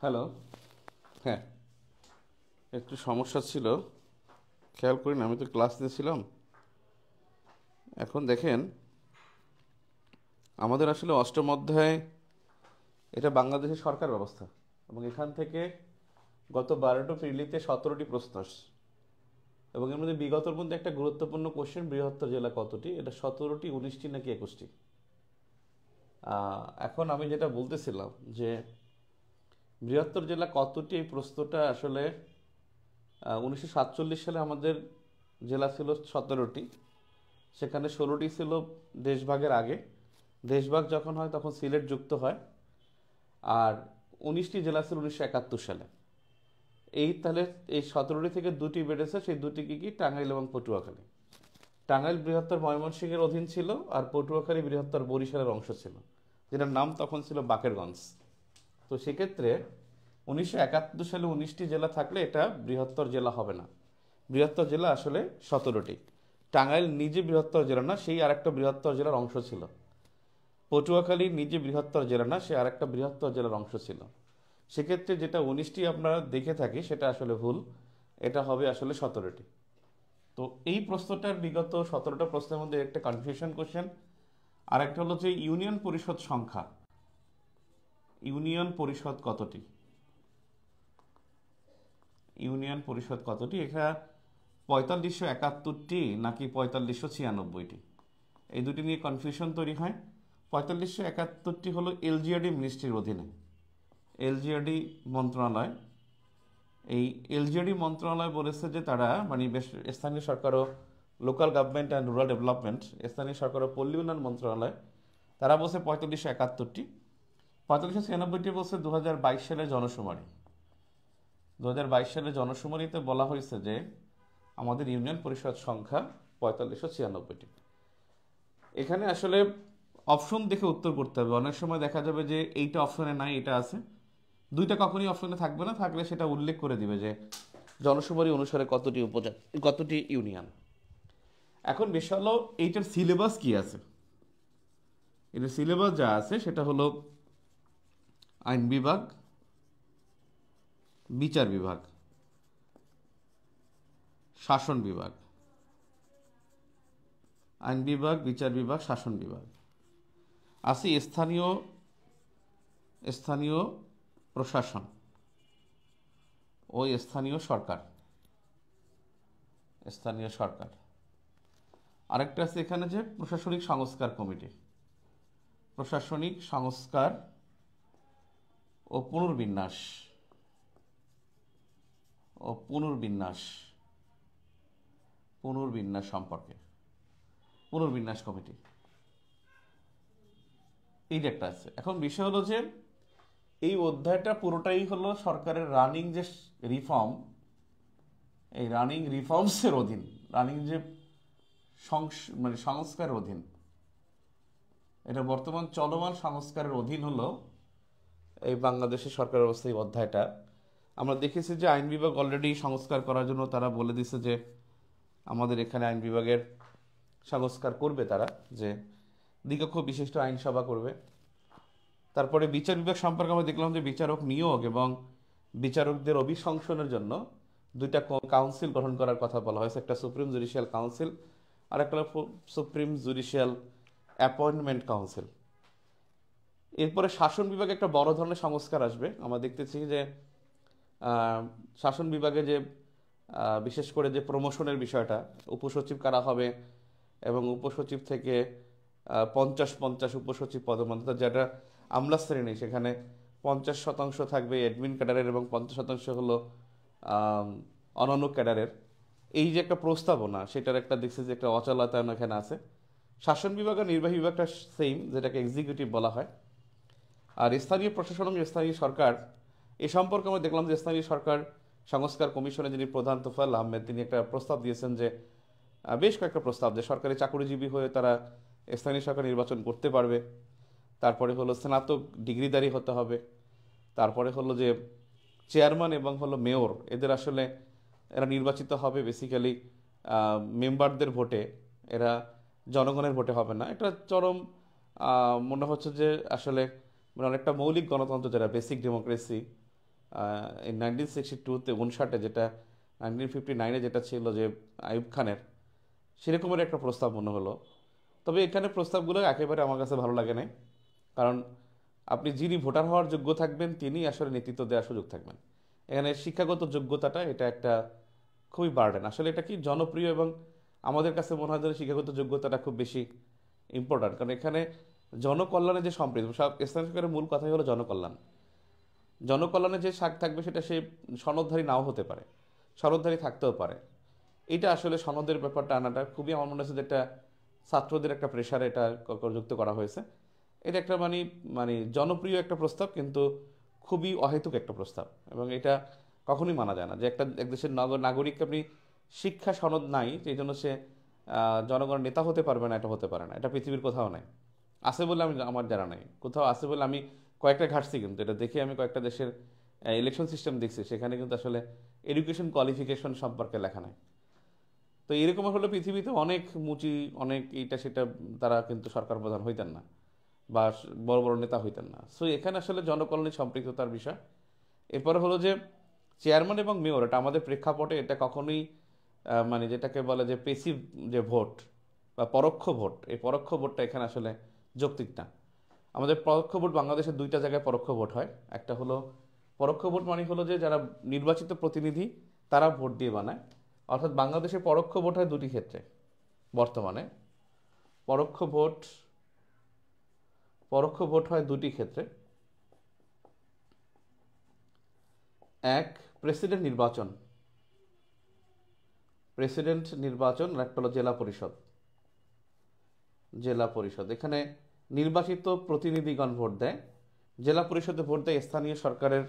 Hello. হ্যাঁ, একটু সমস্যা ছিল, খেয়াল করি না, আমি তো ক্লাস নিয়েছিলাম। এখন দেখেন, আমাদের আসলে অষ্টম অধ্যায়, এটা বাংলাদেশের সরকার ব্যবস্থা, এবং এখান থেকে গত 12টা প্রিলিতে 17টি প্রশ্ন আসছে, এবং এর মধ্যে বিগতর মধ্যে একটা গুরুত্বপূর্ণ কোশ্চেন, বৃহত্তর জেলা কতটি, এটা 17টি, 19টি নাকি 21টি। এখন আমি যেটা বলতেছিলাম যে বৃহত্তর জেলা কতটি, এই প্রশ্নটা আসলে 1947 সালে আমাদের জেলা ছিল 17টি, সেখানে 16টি ছিল দেশভাগের আগে। দেশভাগ যখন হয় তখন সিলেট যুক্ত হয়, আর 19টি জেলা ছিল 1971 সালে। তাহলে এই 17টি থেকে দুটি বেড়েছে, সেই দুটি কি কি, টাঙ্গাইল এবং পটুয়াখালী। টাঙ্গাইল বৃহত্তর ময়মনসিংহের অধীন ছিল, আর পটুয়াখালী বৃহত্তর বরিশালের অংশ ছিল, যেটার নাম তখন ছিল বাকেরগঞ্জ। তো সেক্ষেত্রে 1971 সালে 19টি জেলা থাকলে এটা বৃহত্তর জেলা হবে না। বৃহত্তর জেলা আসলে 17টি। টাঙ্গাইল নিজে বৃহত্তর জেলা না, সেই আরেকটা বৃহত্তর জেলার অংশ ছিল। পটুয়াখালী নিজে বৃহত্তর জেলা না, সে আরেকটা বৃহত্তর জেলার অংশ ছিল। সেক্ষেত্রে যেটা 19টি আপনারা দেখে থাকি সেটা আসলে ভুল, এটা হবে আসলে 17টি। তো এই প্রশ্নটার বিগত 17টা প্রশ্নের মধ্যে একটা কনফিউশন কোশ্চেন। আর একটা হলো যে ইউনিয়ন পরিষদ সংখ্যা, ইউনিয়ন পরিষদ কতটি, ইউনিয়ন পরিষদ কতটি, এখানে 4571টি নাকি 4596টি, এই দুটি নিয়ে কনফিউশন তৈরি হয়। 4571টি হলো এলজিআরডি মিনিস্ট্রির অধীনে, এলজিআরডি মন্ত্রণালয়। এই এলজিআরডি মন্ত্রণালয় বলেছে যে তারা মানে স্থানীয় সরকার ও local government and rural development, স্থানীয় সরকার ও পল্লী উন্নয়ন মন্ত্রণালয়, তারা বলছে 4571টি। 4596টি বলছে 2022 সালে জনশুমারি। 2022 সালে জনশুমারিতে বলা হয়েছে যে আমাদের ইউনিয়ন পরিষদ সংখ্যা 4596টি। এখানে আসলে অপশন দেখে উত্তর করতে হবে। অনেক সময় দেখা যাবে যে এইটা অপশনে নাই, এটা আছে। দুইটা কখনই অপশনে থাকবে না, থাকলে সেটা উল্লেখ করে দিবে যে জনশুমারি অনুসারে কতটি উপজেলা, কতটি ইউনিয়ন। এখন বিষয় হলো এইটার সিলেবাস কি আছে। এটার সিলেবাস যা আছে সেটা হলো আইন বিভাগ, বিচার বিভাগ, শাসন বিভাগ, আইন বিভাগ, বিচার বিভাগ, শাসন বিভাগ। আছে স্থানীয়, স্থানীয় প্রশাসন ও স্থানীয় সরকার, স্থানীয় সরকার। আরেকটা আছে এখানে যে প্রশাসনিক সংস্কার কমিটি, প্রশাসনিক সংস্কার ও পুনর্বিন্যাস, ও পুনর্বিন্যাস, পুনর্বিন্যাস সম্পর্কে, পুনর্বিন্যাস কমিটি, এইটা একটা আছে। এখন বিষয় হলো যে এই অধ্যায়টা পুরোটাই হলো সরকারের রানিং যে রিফর্ম, এই রানিং রিফর্মসের অধীন, রানিং যে মানে সংস্কারের অধীন, এটা বর্তমান চলমান সংস্কারের অধীন হলো এই বাংলাদেশের সরকার ব্যবস্থা। এই অধ্যায়টা আমরা দেখেছি যে আইন বিভাগ অলরেডি সংস্কার করার জন্য তারা বলে দিছে যে আমাদের এখানে আইন বিভাগের সংস্কার করবে তারা, যে দ্বিকক্ষ বিশিষ্ট আইনসভা করবে। তারপরে বিচার বিভাগ সম্পর্কে আমরা দেখলাম যে বিচারক নিয়োগ এবং বিচারকদের অভিশংসনের জন্য দুইটা কাউন্সিল গঠন করার কথা বলা হয়েছে, একটা সুপ্রিম জুডিশিয়াল কাউন্সিল আর একটা সুপ্রিম জুডিশিয়াল অ্যাপয়েন্টমেন্ট কাউন্সিল। এরপরে শাসন বিভাগে একটা বড় ধরনের সংস্কার আসবে। আমরা দেখতেছি যে শাসন বিভাগে যে বিশেষ করে যে প্রমোশনের বিষয়টা, উপসচিব কারা হবে এবং উপসচিব থেকে 50-50 উপসচিব পদমর্যাদা, যেটা আমলা শ্রেণী, সেখানে 50% থাকবে অ্যাডমিন ক্যাডারের এবং 50% হলো অন্যান্য ক্যাডারের। এই যে একটা প্রস্তাবনা, সেটার একটা দেখছি যে একটা অচলায়ন এখানে আছে। শাসন বিভাগ আর নির্বাহী বিভাগটা সেম, যেটাকে এক্সিকিউটিভ বলা হয়। আর স্থানীয় প্রশাসন এবং স্থানীয় সরকার, এ সম্পর্কে আমরা দেখলাম যে স্থানীয় সরকার সংস্কার কমিশনে যিনি প্রধান তোফায়েল আহমেদ, তিনি একটা প্রস্তাব দিয়েছেন যে বেশ কয়েকটা প্রস্তাব, যে সরকারি চাকরিজীবী হয়ে তারা স্থানীয় সরকার নির্বাচন করতে পারবে। তারপরে হলো স্নাতক ডিগ্রিধারী হতে হবে। তারপরে হলো যে চেয়ারম্যান এবং হলো মেয়র, এদের আসলে এরা নির্বাচিত হবে বেসিক্যালি মেম্বারদের ভোটে, এরা জনগণের ভোটে হবে না। এটা চরম মনে হচ্ছে যে আসলে মানে অনেকটা মৌলিক গণতন্ত্র, যেটা বেসিক ডেমোক্রেসি, এই 1962-তে 59-এ যেটা 1959-এ যেটা ছিল যে আইয়ুব খানের, সেরকমের একটা প্রস্তাব মনে হলো। তবে এখানে প্রস্তাবগুলো একেবারে আমার কাছে ভালো লাগে নাই। কারণ আপনি যিনি ভোটার হওয়ার যোগ্য থাকবেন তিনি আসলে নেতৃত্ব দেওয়ার সুযোগ থাকবেন। এখানে শিক্ষাগত যোগ্যতাটা এটা একটা খুবই বার্ডেন। আসলে এটা কি জনপ্রিয়, এবং আমাদের কাছে মনে হয় যে শিক্ষাগত যোগ্যতাটা খুব বেশি ইম্পর্ট্যান্ট। কারণ এখানে জনকল্যাণে যে সম্পৃক্ত, সব ইসলাম শিক্ষার মূল কথাই হলো জনকল্যাণ। জনকল্যাণে যে শাখ থাকবে সেটা সে সনদধারী নাও হতে পারে, সনদধারী থাকতেও পারে। এটা আসলে সনদের ব্যাপারটা আনাটা খুবই আমার মনে হচ্ছে যে একটা ছাত্রদের একটা প্রেশারে এটা যুক্ত করা হয়েছে। এটা একটা মানে মানে জনপ্রিয় একটা প্রস্তাব, কিন্তু খুবই অহেতুক একটা প্রস্তাব, এবং এটা কখনোই মানা যায় না যে একটা এক দেশের নাগরিককে আপনি শিক্ষা সনদ নাই সেই জন্য সে জনগণের নেতা হতে পারবে না, এটা হতে পারে না। এটা পৃথিবীর কোথাও নাই, আছে বলে আমি আমার জানা নাই। কোথাও আছে বলে আমি কয়েকটা ঘাটছি, কিন্তু এটা দেখে আমি কয়েকটা দেশের ইলেকশন সিস্টেম দেখছি, সেখানে কিন্তু আসলে এডুকেশন কোয়ালিফিকেশন সম্পর্কে লেখা নাই। তো এরকম হলো পৃথিবীতে অনেক মুচি, অনেক এইটা সেটা, তারা কিন্তু সরকার প্রধান হইতেন না বা বড় বড় নেতা হইতেন না। সো এখানে আসলে জনকল্যাণের সম্পৃক্ততার বিষয়। এরপরে হলো যে চেয়ারম্যান এবং মেয়র, এটা আমাদের প্রেক্ষাপটে এটা কখনোই মানে যেটাকে বলে যে পেসিভ যে ভোট বা পরোক্ষ ভোট, এই পরোক্ষ ভোটটা এখানে আসলে যৌক্তিক না। আমাদের পরোক্ষ ভোট বাংলাদেশের দুইটা জায়গায় পরোক্ষ ভোট হয়। একটা হলো পরোক্ষ ভোট মানে হলো যে যারা নির্বাচিত প্রতিনিধি তারা ভোট দিয়ে বানায়। অর্থাৎ বাংলাদেশে পরোক্ষ ভোট হয় দুটি ক্ষেত্রে বর্তমানে। পরোক্ষ ভোট পরোক্ষ ভোট হয় দুটি ক্ষেত্রে। এক, প্রেসিডেন্ট নির্বাচন, আর একটা হলো জেলা পরিষদ। এখানে নির্বাচিত প্রতিনিধিগণ ভোট দেয়। জেলা পরিষদে ভোট দেয় স্থানীয় সরকারের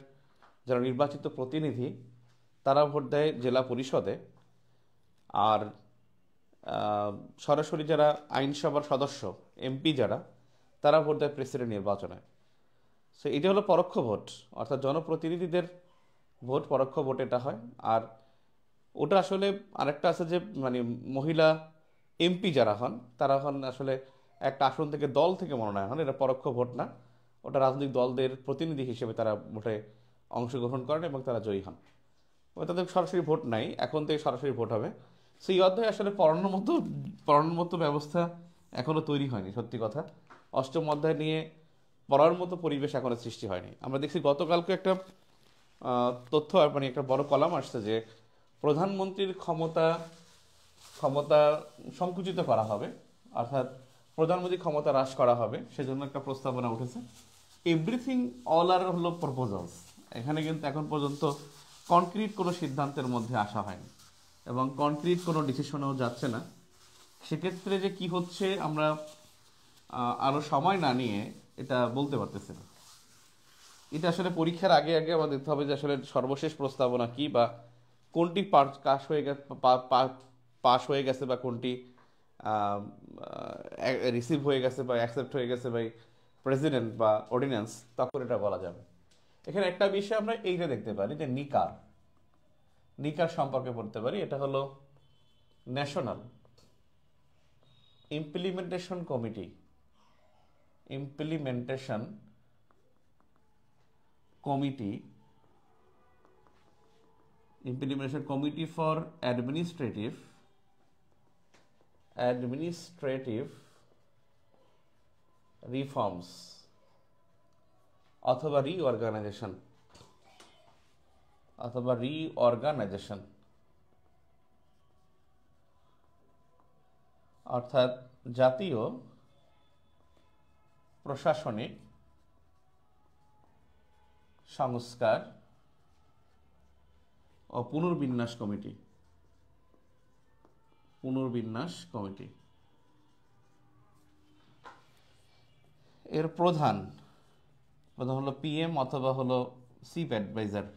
যারা নির্বাচিত প্রতিনিধি, তারা ভোট দেয় জেলা পরিষদে। আর আহ, সরাসরি যারা আইনসভার সদস্য, এমপি যারা, তারা ভোট দেয় প্রেসিডেন্ট নির্বাচনে। সো এটা হলো পরোক্ষ ভোট, অর্থাৎ জনপ্রতিনিধিদের ভোট পরোক্ষ ভোট এটা হয়। আর ওটা আসলে আরেকটা আছে যে মানে মহিলা এমপি যারা হন তারা হন আসলে একটা আসন থেকে দল থেকে মনোনয়ন হন, এটা পরোক্ষ ভোট না। ওটা রাজনৈতিক দলদের প্রতিনিধি হিসেবে তারা ভোটে অংশগ্রহণ করেন এবং তারা জয়ী হন। তাদের সরাসরি ভোট নাই, এখন থেকে সরাসরি ভোট হবে। সেই অধ্যায়ে আসলে পড়ানোর মতো ব্যবস্থা এখনো তৈরি হয়নি, সত্যি কথা। অষ্টম অধ্যায় নিয়ে পড়ার মতো পরিবেশ এখনো সৃষ্টি হয়নি। আমরা দেখছি গতকালকে একটা তথ্য মানে একটা বড় কলাম আসছে যে প্রধানমন্ত্রীর ক্ষমতা ক্ষমতা সংকুচিত করা হবে, অর্থাৎ প্রধানমন্ত্রীর ক্ষমতা হ্রাস করা হবে, সেজন্য একটা প্রস্তাবনা উঠেছে। এভরিথিং অল আর হলো প্রপোজালস। এখানে কিন্তু এখন পর্যন্ত কনক্রিট কোনো সিদ্ধান্তের মধ্যে আসা হয়নি এবং কনক্রিট কোনো ডিসিশনেও যাচ্ছে না। সেক্ষেত্রে যে কি হচ্ছে আমরা আরও সময় না নিয়ে এটা বলতে পারতেছি না। এটা আসলে পরীক্ষার আগে আগে আমাদের দেখতে হবে যে আসলে সর্বশেষ প্রস্তাবনা কি, বা কোনটি পাস হয়ে গেছে বা কোনটি রিসিভ হয়ে গেছে বা অ্যাকসেপ্ট হয়ে গেছে বাই প্রেসিডেন্ট বা অর্ডিন্যান্স, তখন এটা বলা যাবে। এখানে একটা বিষয় আমরা এইটা দেখতে পারি যে নিকার সম্পর্কে পড়তে পারি। এটা হলো national implementation committee for administrative reforms অথবা রিঅর্গানাইজেশন, অর্থাৎ জাতীয় প্রশাসনিক সংস্কার ও পুনর্বিন্যাস কমিটি। এর প্রধান হলো পিএম অথবা হলো চিফ অ্যাডভাইজার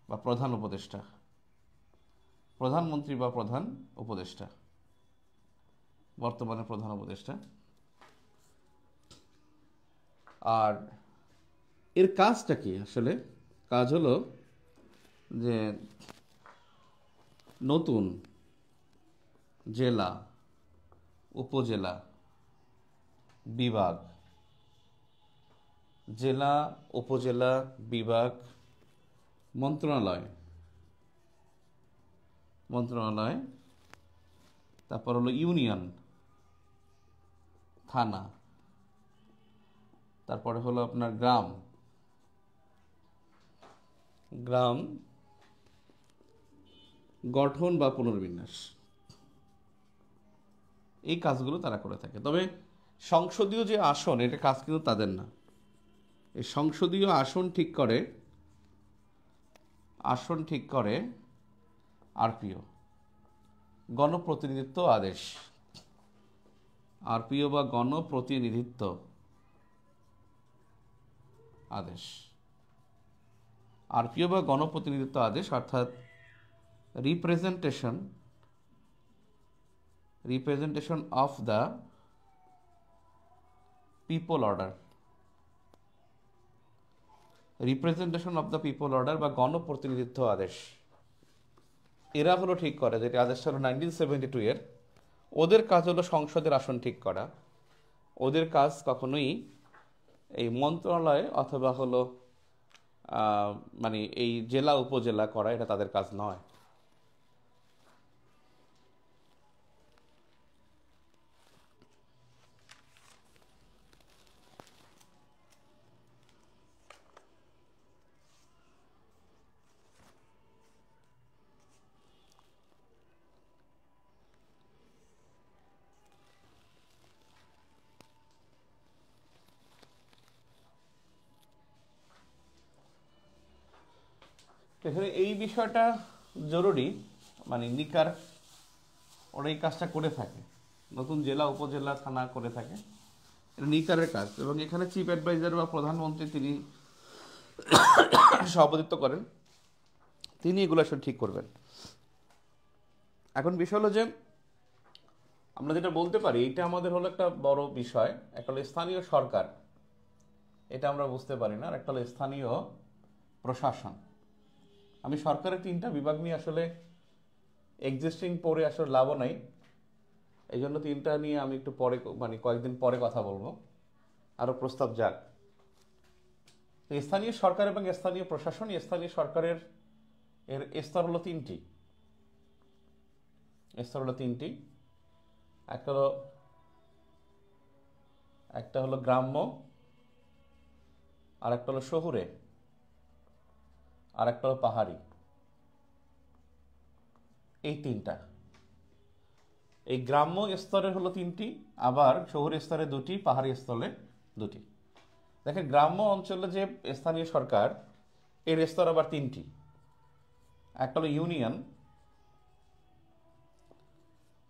বা প্রধান উপদেষ্টা, প্রধানমন্ত্রী বা প্রধান উপদেষ্টা, বর্তমানে প্রধান উপদেষ্টা। আর এর কাজটা কি আসলে? কাজ হলো যে নতুন জেলা, উপজেলা, বিভাগ, মন্ত্রণালয়, মন্ত্রণালয়, তারপর হলো ইউনিয়ন, থানা, তারপরে হলো আপনার গ্রাম, গ্রাম গঠন বা পুনর্বিন্যাস, এই কাজগুলো তারা করে থাকে। তবে সংসদীয় যে আসন, এটা কাজ কিন্তু তাদের না। এই সংসদীয় আসন ঠিক করে আরপিও, গণপ্রতিনিধিত্ব আদেশ, আরপিও বা গণপ্রতিনিধিত্ব আদেশ, আরপিও বা গণপ্রতিনিধিত্ব আদেশ অর্থাৎ representation of the people order, representation of the people order বা গণপ্রতিনিধিত্ব আদেশ, এরা হলো ঠিক করে, যেটি আদেশটা হলো 1972 এর। ওদের কাজ হলো সংসদের আসন ঠিক করা। ওদের কাজ কখনোই এই মন্ত্রণালয় অথবা হলো মানে এই জেলা উপজেলা করা, এটা তাদের কাজ নয়। এখানে এই বিষয়টা জরুরি, মানে নিকার ওরা এই কাজটা করে থাকে, নতুন জেলা উপজেলা থানা করে থাকে, এটা নিকারের কাজ। এবং এখানে চিফ অ্যাডভাইজার বা প্রধানমন্ত্রী তিনি সভাপতিত্ব করেন, তিনি এগুলো আসলে ঠিক করবেন। এখন বিষয় হলো যে আমরা যেটা বলতে পারি, এটা আমাদের হলো একটা বড় বিষয়। একটা হলো স্থানীয় সরকার, এটা আমরা বুঝতে পারি না। আর একটা হলো স্থানীয় প্রশাসন। আমি সরকারের 3টা বিভাগ নিয়ে আসলে এক্সিস্টিং পড়ে আসলে লাভও নাই, এই জন্য 3টা নিয়ে আমি একটু পরে, মানে কয়েকদিন পরে কথা বলবো, আরও প্রস্তাব যাক। স্থানীয় সরকার এবং স্থানীয় প্রশাসন, স্থানীয় সরকারের এর স্তর হলো 3টি। একটা হলো গ্রাম্য, আর একটা হলো শহুরে, আর একটা হলো পাহাড়ি। এই 3টা, এই গ্রাম্য স্তরের হলো 3টি, আবার শহুরে স্তরে 2টি, পাহাড়ি স্তরে 2টি। দেখেন, গ্রাম্য অঞ্চলে যে স্থানীয় সরকার, এর স্তর আবার 3টি। একটা হলো ইউনিয়ন,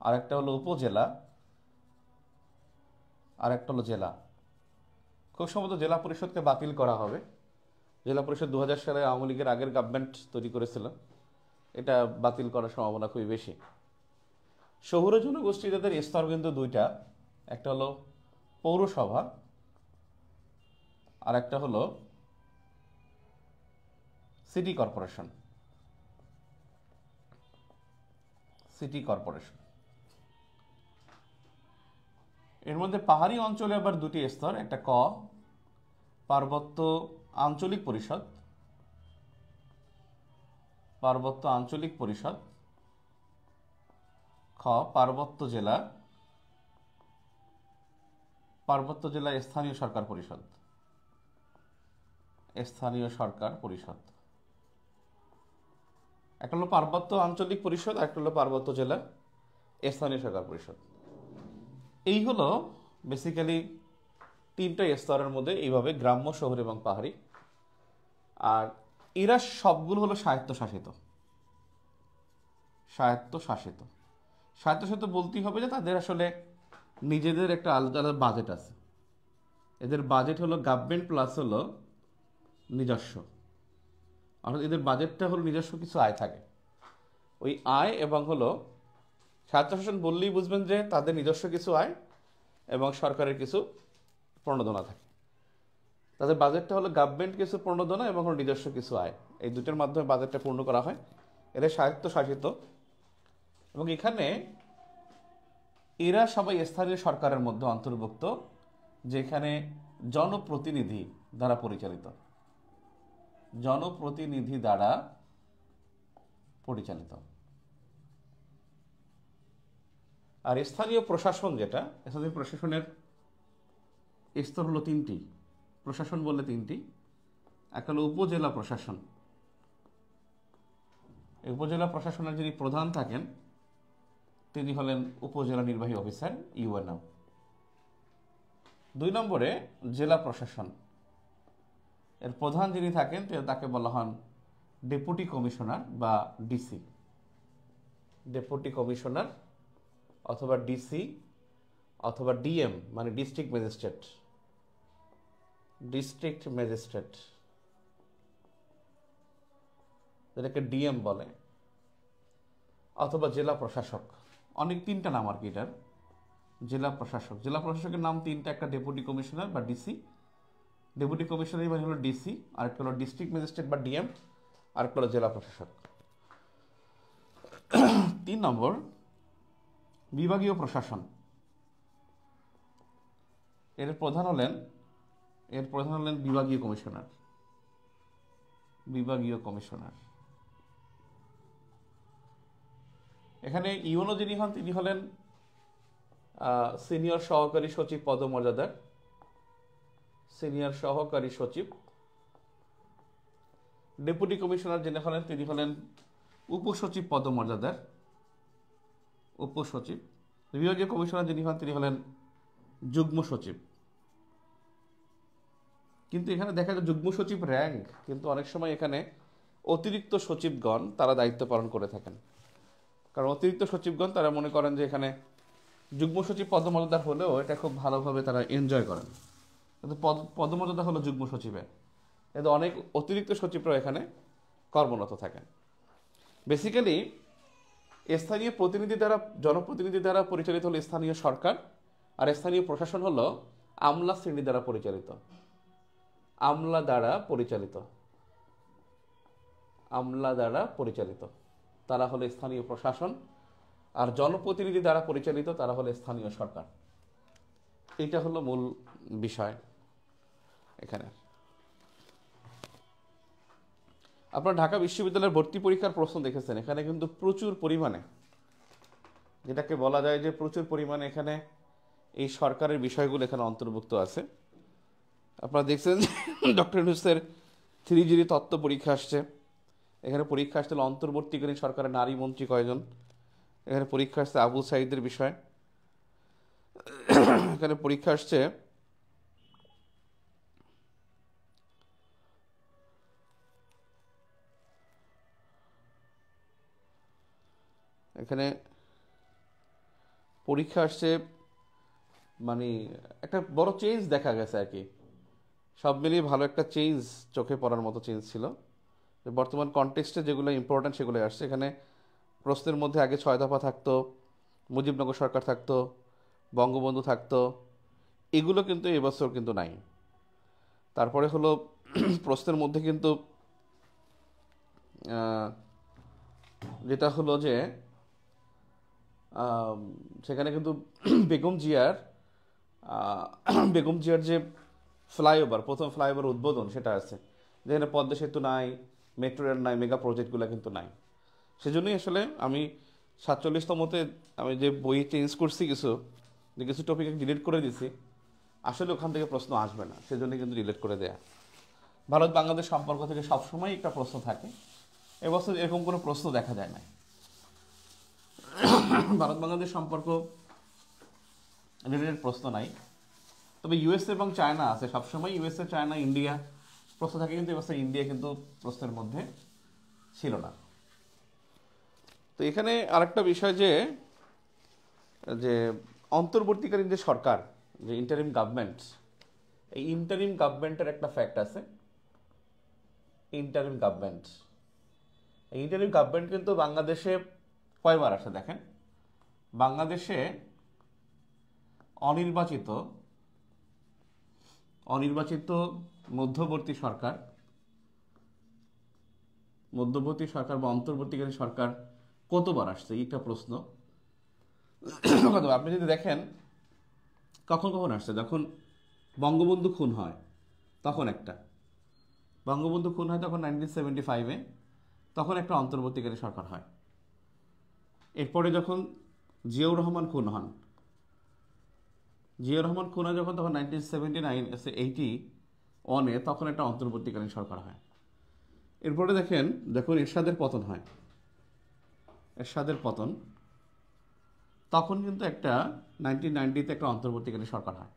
আর একটা হলো উপজেলা, আর একটা হলো জেলা। খুব সম্ভবত জেলা পরিষদকে বাতিল করা হবে। জেলা পরিষদ 2000 সালে আওয়ামী লীগের আগের গভর্নমেন্ট তৈরি করেছিল, এটা বাতিল করার সম্ভাবনা খুবই বেশি। শহুরে জনগোষ্ঠীদের স্তর কিন্তু 2টা, একটা হলো পৌরসভা, আর একটা হলো সিটি কর্পোরেশন। এর মধ্যে পাহাড়ি অঞ্চলে আবার 2টি স্তর, একটা পার্বত্য আঞ্চলিক পরিষদ, খ পার্বত্য জেলা স্থানীয় সরকার পরিষদ। একটা হলো পার্বত্য আঞ্চলিক পরিষদ, আর একটা হলো পার্বত্য জেলা স্থানীয় সরকার পরিষদ। এই হলো বেসিক্যালি 3টা স্তরের মধ্যে, এইভাবে গ্রাম্য, শহর এবং পাহাড়ি। আর এরা সবগুলো হলো স্বায়ত্তশাসিত বলতেই হবে যে তাদের আসলে নিজেদের একটা আলাদা আলাদা বাজেট আছে। এদের বাজেট হলো গভর্নমেন্ট প্লাস হলো নিজস্ব, অর্থাৎ এদের বাজেটটা হলো নিজস্ব কিছু আয় থাকে। ওই আয় এবং হলো স্বায়ত্তশাসন বললেই বুঝবেন যে তাদের নিজস্ব কিছু আয় এবং সরকারের কিছু প্রণোদনা থাকে। তাদের বাজেটটা হলো গভর্নমেন্ট কিছু প্রণোদনা এবং হলো নিজস্ব কিছু আয়, এই দুটোর মাধ্যমে বাজেটটা পূর্ণ করা হয়। এরা স্বায়ত্তশাসিত, এবং এখানে এরা সবাই স্থানীয় সরকারের মধ্যে অন্তর্ভুক্ত, যেখানে জনপ্রতিনিধি দ্বারা পরিচালিত। জনপ্রতিনিধি দ্বারা পরিচালিত। আর স্থানীয় প্রশাসন যেটা, স্থানীয় প্রশাসনের স্তর হলো তিনটি। প্রশাসন বললে তিনটি। এক হলো উপজেলা প্রশাসন। এই উপজেলা প্রশাসনের যিনি প্রধান থাকেন তিনি হলেন উপজেলা নির্বাহী অফিসার, ইউএনও। 2 নম্বরে জেলা প্রশাসন। এর প্রধান যিনি থাকেন তাকে বলা হন ডেপুটি কমিশনার বা ডিসি। ডেপুটি কমিশনার অথবা ডিসি অথবা ডিএম মানে ডিস্ট্রিক্ট ম্যাজিস্ট্রেট। ডিস্ট্রিক্ট ম্যাজিস্ট্রেট যেটাকে ডিএম বলে, অথবা জেলা প্রশাসক। অনেক 3টা নাম আর কি এটার। জেলা প্রশাসক, জেলা প্রশাসকের নাম 3টা। একটা ডেপুটি কমিশনার বা ডিসি, ডেপুটি কমিশনার মানে হলো ডিসি, আরেকটা হলো ডিস্ট্রিক্ট ম্যাজিস্ট্রেট বা ডিএম, আরেকটা হলো জেলা প্রশাসক। 3 নম্বর বিভাগীয় প্রশাসন। এর প্রধান হলেন বিভাগীয় কমিশনার। বিভাগীয় কমিশনার। এখানে ইউনো যিনি হন তিনি হলেন সিনিয়র সহকারী সচিব পদমর্যাদার। সিনিয়র সহকারী সচিব। ডেপুটি কমিশনার যিনি হলেন তিনি হলেন উপসচিব পদমর্যাদার, উপসচিব। বিভাগীয় কমিশনার যিনি হন তিনি হলেন যুগ্ম সচিব। কিন্তু এখানে দেখা যায় যুগ্ম সচিব র্যাঙ্ক, কিন্তু অনেক সময় এখানে অতিরিক্ত সচিবগণ তারা দায়িত্ব পালন করে থাকেন। কারণ অতিরিক্ত সচিবগণ তারা মনে করেন যে এখানে যুগ্ম সচিব পদমর্যাদার হলেও এটা খুব ভালোভাবে তারা এনজয় করেন, কিন্তু পদমর্যাদা হলো যুগ্ম সচিবের। কিন্তু অনেক অতিরিক্ত সচিবরা এখানে কর্মরত থাকেন। বেসিক্যালি স্থানীয় প্রতিনিধি দ্বারা, জনপ্রতিনিধি দ্বারা পরিচালিত হলো স্থানীয় সরকার, আর স্থানীয় প্রশাসন হলো আমলা শ্রেণী দ্বারা পরিচালিত। আমলা দ্বারা পরিচালিত, আমলা দ্বারা পরিচালিত তারা হলো স্থানীয় প্রশাসন, আর জনপ্রতিনিধি দ্বারা পরিচালিত তারা হলো স্থানীয় সরকার। এটা হলো মূল বিষয় এখানে। আপনারা ঢাকা বিশ্ববিদ্যালয়ের ভর্তি পরীক্ষার প্রশ্ন দেখেছেন, এখানে কিন্তু প্রচুর পরিমাণে, যেটাকে বলা যায় যে প্রচুর পরিমাণে এখানে এই সরকারের বিষয়গুলো এখানে অন্তর্ভুক্ত আছে। আপনারা দেখছেন ডক্টর ইউনূসের 3G তত্ত্ব পরীক্ষা আসছে। এখানে পরীক্ষা আসছিল অন্তর্বর্তীকালীন সরকারের নারী মন্ত্রী কয়জন। এখানে পরীক্ষা আসছে আবু সাঈদের বিষয়। এখানে পরীক্ষা আসছে মানে একটা বড় চেঞ্জ দেখা গেছে আর কি। সব মিলিয়ে ভালো একটা চেঞ্জ, চোখে পড়ার মতো চেঞ্জ ছিল। বর্তমান কনটেক্সটে যেগুলো ইম্পর্ট্যান্ট সেগুলো আসছে। এখানে প্রশ্নের মধ্যে আগে 6 দফা থাকতো, মুজিবনগর সরকার থাকতো, বঙ্গবন্ধু থাকতো, এগুলো কিন্তু এবছর কিন্তু নাই। তারপরে হলো প্রশ্নের মধ্যে কিন্তু যেটা হলো যে সেখানে কিন্তু বেগম জিয়ার যে ফ্লাইওভার, প্রথম ফ্লাইওভার উদ্বোধন সেটা আছে। যেখানে পদ্মা সেতু নাই, মেট্রো রেল নাই, মেগা প্রজেক্টগুলো কিন্তু নাই। সেজন্যই আসলে আমি 47তমতে আমি যে বই চেঞ্জ করছি, কিছু টপিক ডিলিট করে দিছি। আসলে ওখান থেকে প্রশ্ন আসবে না, সেজন্য কিন্তু ডিলিট করে দেয়া। ভারত বাংলাদেশ সম্পর্ক থেকে সবসময় একটা প্রশ্ন থাকে, এবছর এরকম কোনো প্রশ্ন দেখা যায় না। ভারত বাংলাদেশ সম্পর্ক রিলেটেড প্রশ্ন নাই, তবে ইউএসএ এবং চায়না আছে সবসময়। ইউএসএ, চায়না, ইন্ডিয়া প্রশ্ন থাকে, কিন্তু এবছর ইন্ডিয়া কিন্তু প্রশ্নের মধ্যে ছিল না। তো এখানে আরেকটা বিষয় যে অন্তর্বর্তীকালীন যে সরকার, যে ইন্টারিম গভর্নমেন্ট, এই ইন্টারিম গভর্নমেন্টের একটা ফ্যাক্ট আছে। ইন্টারিম গভর্নমেন্ট, এই ইন্টারিম গভর্নমেন্ট কিন্তু বাংলাদেশে কয়বার আসে দেখেন। বাংলাদেশে অনির্বাচিত মধ্যবর্তী সরকার বা অন্তর্বর্তীকালীন সরকার কতবার আসছে, একটা প্রশ্ন। আপনি যদি দেখেন কখন আসছে, যখন বঙ্গবন্ধু খুন হয় তখন একটা, বঙ্গবন্ধু খুন হয় তখন 1975-এ, তখন একটা অন্তর্বর্তীকালীন সরকার হয়। এরপরে যখন জিয়াউর রহমান খুন হন, যখন তখন 1979-80-1-এ তখন একটা অন্তর্বর্তীকালীন সরকার হয়। এরপরে দেখুন এরশাদের পতন হয়। এরশাদের পতন, তখন কিন্তু একটা 1990-তে একটা অন্তর্বর্তীকালীন সরকার হয়,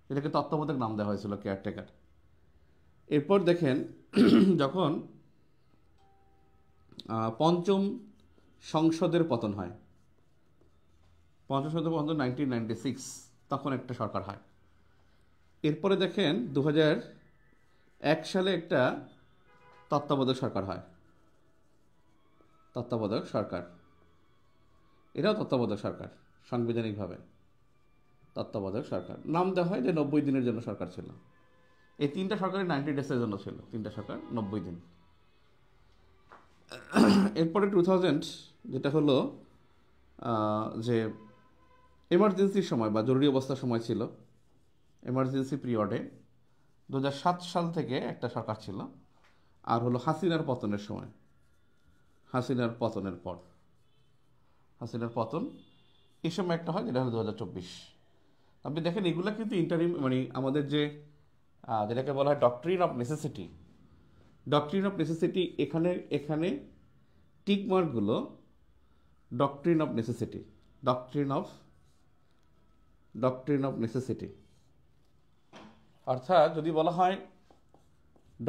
যেটাকে তত্ত্বাবধায়ক নাম দেওয়া হয়েছিল, কেয়ারটেকার। এরপর দেখেন যখন পঞ্চম সংসদের পতন হয়, পঞ্চম সংসদের পতন 1996, তখন একটা সরকার হয়। এরপরে দেখেন 2001 সালে একটা তত্ত্বাবধায়ক সরকার হয়, তত্ত্বাবধায়ক সরকার, এটাও তত্ত্বাবধায়ক সরকার, সাংবিধানিকভাবে তত্ত্বাবধায়ক সরকার নাম দেওয়া হয়, যে 90 দিনের জন্য সরকার ছিল। এই তিনটা সরকারই 90 ডেজের জন্য ছিল, তিনটা সরকার 90 দিন। এরপরে 2000 যেটা হলো যে এমার্জেন্সির সময় বা জরুরি অবস্থার সময় ছিল, এমার্জেন্সি পিরিয়ডে 2007 সাল থেকে একটা সরকার ছিল। আর হলো হাসিনার পতনের সময়, হাসিনার পতনের পর, হাসিনার পতন, এই সময় একটা হয়, যেটা হলো 2024। আপনি দেখেন এগুলা কিন্তু ইন্টারিম, মানে আমাদের যে যেটাকে বলা হয় doctrine of necessity, doctrine of necessity, এখানে টিকমার্কগুলো doctrine of necessity, doctrine of necessity. অর্থাৎ যদি বলা হয়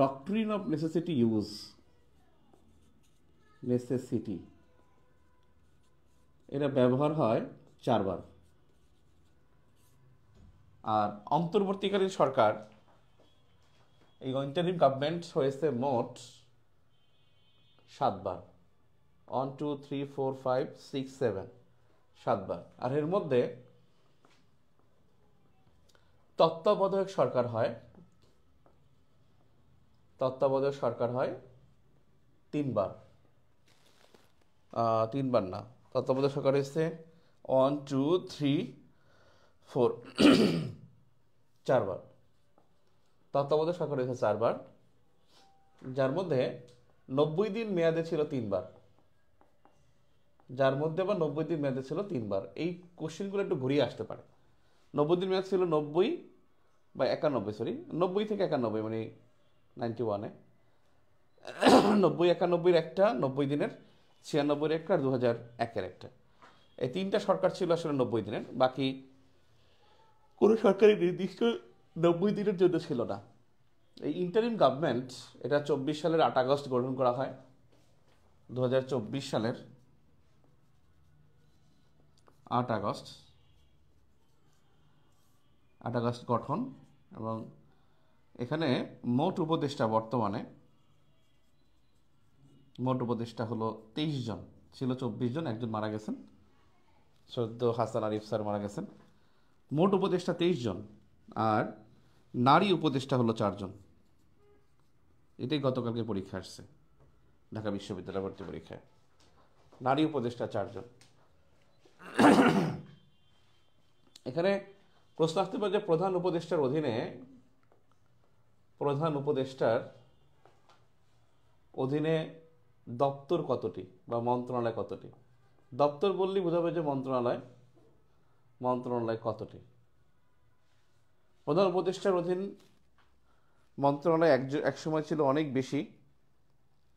doctrine of necessity use, necessity, এটা ব্যবহার হয় 4 বার। আর অন্তর্বর্তীকালীন সরকার, এই ইন্টারিম গভর্নমেন্ট হয়েছে মোট 7 বার, 1 2 3 4 5 6 7, 7 বার। আর এর মধ্যে তত্ত্বাবধায়ক সরকার হয়, 3 বার, 3 বার না, তত্ত্বাবধায়ক সরকার হয়েছে 1 2 3 4, 4 বার। তত্ত্বাবধায়ক সরকার হয়েছে 4 বার, যার মধ্যে 90 দিন মেয়াদে ছিল 3 বার, যার মধ্যে আবার 90 দিন মেয়াদে ছিল 3 বার। এই কোশ্চেনগুলো একটু ঘুরিয়ে আসতে পারে। 90 দিন মেয়াদ ছিল 90 বা 91, সরি 90 থেকে 91, মানে 91-এ 90 91-এর একটা, 90 দিনের, 96-এর একটা, আর 2001-এর একটা। এই তিনটা সরকার ছিল আসলে 90 দিনের, বাকি কোনো সরকারি নির্দিষ্ট 90 দিনের জন্য ছিল না। এই ইন্টারিম গভর্নমেন্ট, এটা 24 সালের 8 আগস্ট গঠন করা হয়, 2024 সালের 8 আগস্ট গঠন। এবং এখানে মোট উপদেষ্টা, বর্তমানে মোট উপদেষ্টা হলো 23 জন, ছিল 24 জন, একজন মারা গেছেন, সদ্য হাসান আরিফ স্যার মারা গেছেন। মোট উপদেষ্টা 23 জন, আর নারী উপদেষ্টা হলো 4 জন। এটাই গতকালকে পরীক্ষা আসছে, ঢাকা বিশ্ববিদ্যালয় ভর্তি পরীক্ষায়, নারী উপদেষ্টা 4 জন। এখানে প্রশ্ন আসতে পারে যে প্রধান উপদেষ্টার অধীনে দপ্তর কতটি বা মন্ত্রণালয় কতটি? দপ্তর বললেই বোঝাবে যে মন্ত্রণালয় কতটি। প্রধান উপদেষ্টার অধীন মন্ত্রণালয় এক সময় ছিল অনেক বেশি,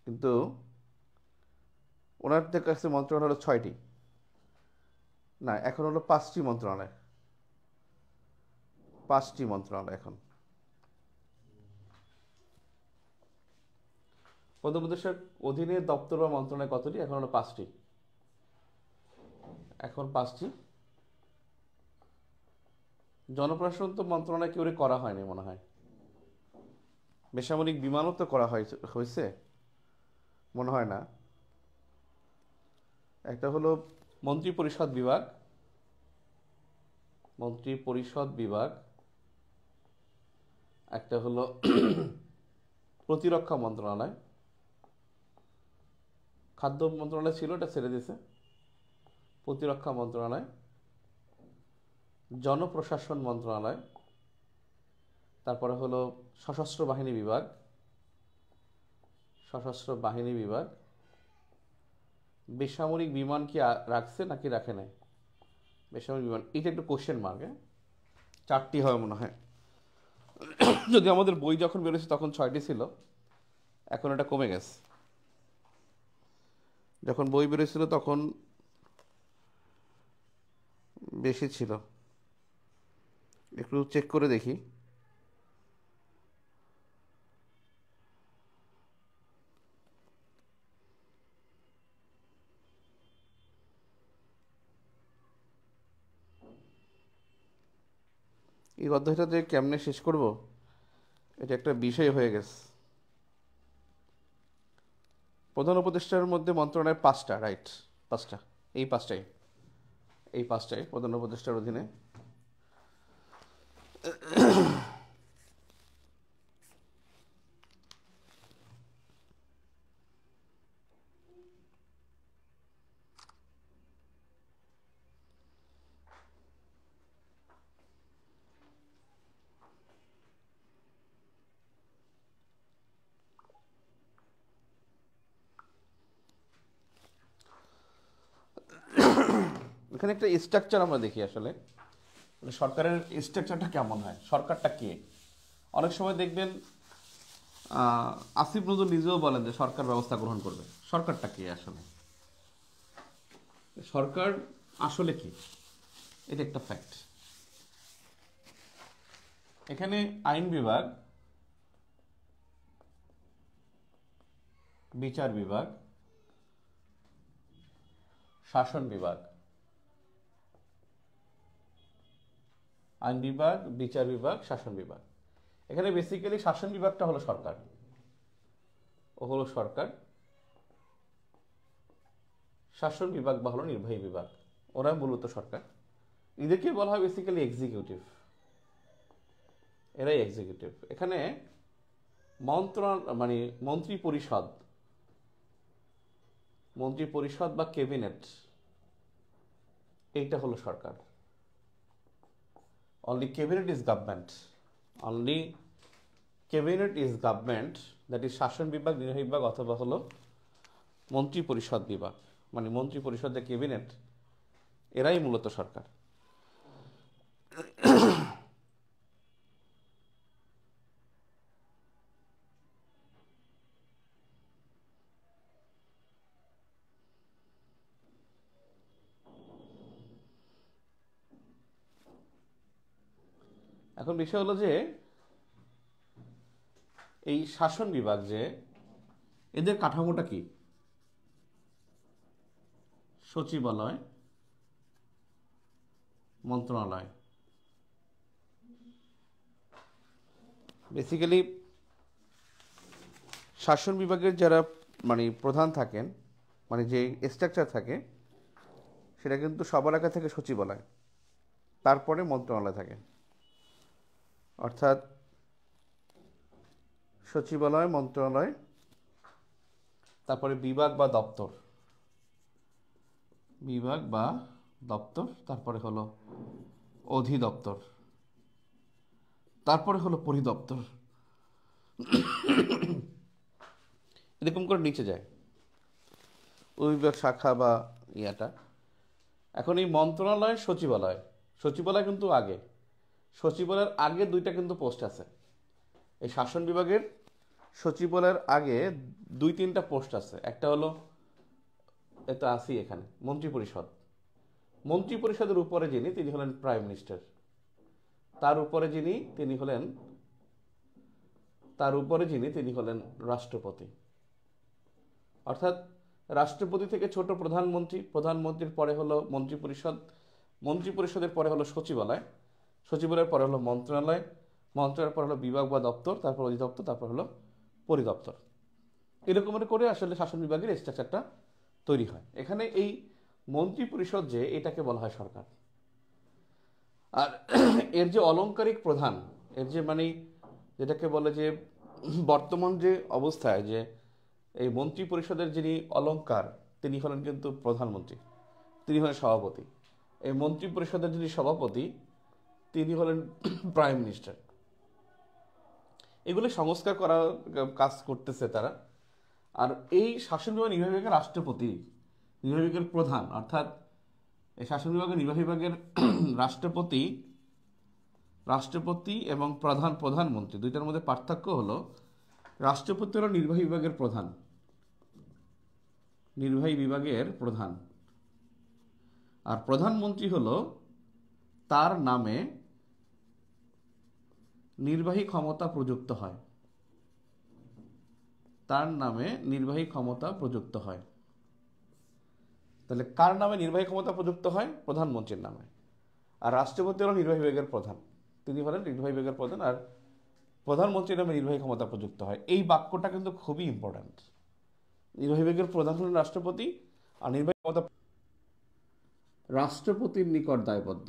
কিন্তু ওনার কাছে মন্ত্রণালয় হলো 6টি, না এখন হলো 5টি মন্ত্রণালয়, 5টি মন্ত্রণালয় এখন। প্রধান উপদেষ্টার অধীনে দপ্তর বা মন্ত্রণালয় কতটি? এখন হলো 5টি, এখন 5টি। জনপ্রশাসন তো মন্ত্রণালয় কেউ করা হয়নি মনে হয়, বেসামরিক বিমানও তো করা হয়েছে মনে হয় না। একটা হলো মন্ত্রী পরিষদ বিভাগ, একটা হলো প্রতিরক্ষা মন্ত্রণালয়, খাদ্য মন্ত্রণালয় ছিল, এটা ছেড়ে দিয়েছে, প্রতিরক্ষা মন্ত্রণালয়, জনপ্রশাসন মন্ত্রণালয়, তারপরে হলো সশস্ত্র বাহিনী বিভাগ, সশস্ত্র বাহিনী বিভাগ। বেসামরিক বিমান কি রাখছে নাকি রাখে নাই? বেসামরিক বিমান, এটা একটু কোশ্চেন মার্ক। 4টি হয় মনে হয়, যদি আমাদের বই যখন বেরোচ্ছে তখন 6টি ছিল, এখন এটা কমে গেছে। যখন বই বেরোছিল তখন বেশি ছিল, একটু চেক করে দেখি। এই অধ্যায়টা যে কেমনে শেষ করব, এটা একটা বিষয় হয়ে গেছে। প্রধান উপদেষ্টার মধ্যে মন্ত্রণালয় 5টা, রাইট? 5টা, এই পাঁচটাই প্রধান উপদেষ্টার অধীনে। এখানে একটা স্ট্রাকচার আমরা দেখি আসলে, সরকারের স্ট্রাকচারটা কেমন হয়, সরকারটা কে। অনেক সময় দেখবেন আসিফ নজরুল নিজেও বলেন যে সরকার ব্যবস্থা গ্রহণ করবে। সরকারটা কে আসলে, সরকার আসলে কি, এটা একটা ফ্যাক্ট। এখানে আইন বিভাগ, বিচার বিভাগ, শাসন বিভাগ, আইন বিভাগ, বিচার বিভাগ, শাসন বিভাগ। এখানে বেসিক্যালি শাসন বিভাগটা হলো সরকার, সরকার। শাসন বিভাগ বা হলো নির্বাহী বিভাগ, ওরা মূলত সরকার। এদেরকে বলা হয় বেসিক্যালি এক্সিকিউটিভ, এরাই এক্সিকিউটিভ। এখানে মানে মন্ত্রী পরিষদ বা ক্যাবিনেট, এইটা হলো সরকার। Only cabinet is government, that is শাসন বিভাগ, নির্বাহী বিভাগ অথবা হলো মন্ত্রী পরিষদ বিভাগ, মানে মন্ত্রী পরিষদ যে ক্যাবিনেট, এরাই মূলত সরকার। এখন বিষয় হলো যে এই শাসন বিভাগ যে, এদের কাঠামোটা কি? সচিবালয়, মন্ত্রণালয়। বেসিক্যালি শাসন বিভাগের যারা মানে প্রধান থাকেন, মানে যে স্ট্রাকচার থাকে, সেটা কিন্তু সবার আগে থেকে সচিবালয়, তারপরে মন্ত্রণালয় থাকে। অর্থাৎ সচিবালয়, মন্ত্রণালয়, তারপরে বিভাগ বা দপ্তর, তারপরে হলো অধিদপ্তর, তারপরে হলো পরিদপ্তর, এরকম করে নিচে যায় বিভাগ, শাখা বা ইয়াটা। এখন এই মন্ত্রণালয়, সচিবালয় কিন্তু আগে, সচিবালয়ের আগে 2টা কিন্তু পোস্ট আছে। এই শাসন বিভাগের সচিবালয়ের আগে 2-3টা পোস্ট আছে। একটা হলো, এটা আসি এখানে, মন্ত্রী পরিষদের উপরে যিনি, তিনি হলেন প্রাইম মিনিস্টার। তার উপরে যিনি, তিনি হলেন রাষ্ট্রপতি। অর্থাৎ রাষ্ট্রপতি থেকে ছোট প্রধানমন্ত্রীর পরে হলো মন্ত্রী পরিষদের পরে হলো সচিবালয়ের পরে হলো মন্ত্রণালয়ের পরে হলো বিভাগ বা দপ্তর, তারপর অধিদপ্তর, তারপর হলো পরিদপ্তর। এরকম করে আসলে শাসন বিভাগের স্ট্রাকচারটা তৈরি হয়। এখানে এই মন্ত্রী পরিষদ যে, এটাকে বলা হয় সরকার। আর এর যে অলংকারিক প্রধান, এর যে মানে যেটাকে বলে যে বর্তমান যে অবস্থায় যে এই মন্ত্রী পরিষদের যিনি অলংকার, তিনি হলেন কিন্তু প্রধানমন্ত্রী, তিনি হলেন সভাপতি। এই মন্ত্রী পরিষদের যিনি সভাপতি, তিনি হলেন প্রাইম মিনিস্টার। এগুলো সংস্কার করার কাজ করতেছে তারা। আর এই শাসন বিভাগ নির্বাহী বিভাগের রাষ্ট্রপতি, নির্বাহী বিভাগের প্রধান, অর্থাৎ এই শাসন বিভাগের নির্বাহী বিভাগের রাষ্ট্রপতি, রাষ্ট্রপতি এবং প্রধানমন্ত্রী দুইটার মধ্যে পার্থক্য হলো রাষ্ট্রপতি হলো নির্বাহী বিভাগের প্রধান, নির্বাহী বিভাগের প্রধান, আর প্রধানমন্ত্রী হলো তার নামে নির্বাহী ক্ষমতা প্রযুক্ত হয়, তার নামে নির্বাহী ক্ষমতা প্রযুক্ত হয়। তাহলে কার নামে নির্বাহী ক্ষমতা প্রযুক্ত হয়? প্রধানমন্ত্রীর নামে। আর রাষ্ট্রপতি হলো নির্বাহী বিভাগের প্রধান, তিনি হলেন নির্বাহী বিভাগের প্রধান, আর প্রধানমন্ত্রীর নামে নির্বাহী ক্ষমতা প্রযুক্ত হয়। এই বাক্যটা কিন্তু খুবই ইম্পর্ট্যান্ট। নির্বাহী বিভাগের প্রধান হলেন রাষ্ট্রপতি, আর নির্বাহী ক্ষমতা রাষ্ট্রপতির নিকট দায়বদ্ধ,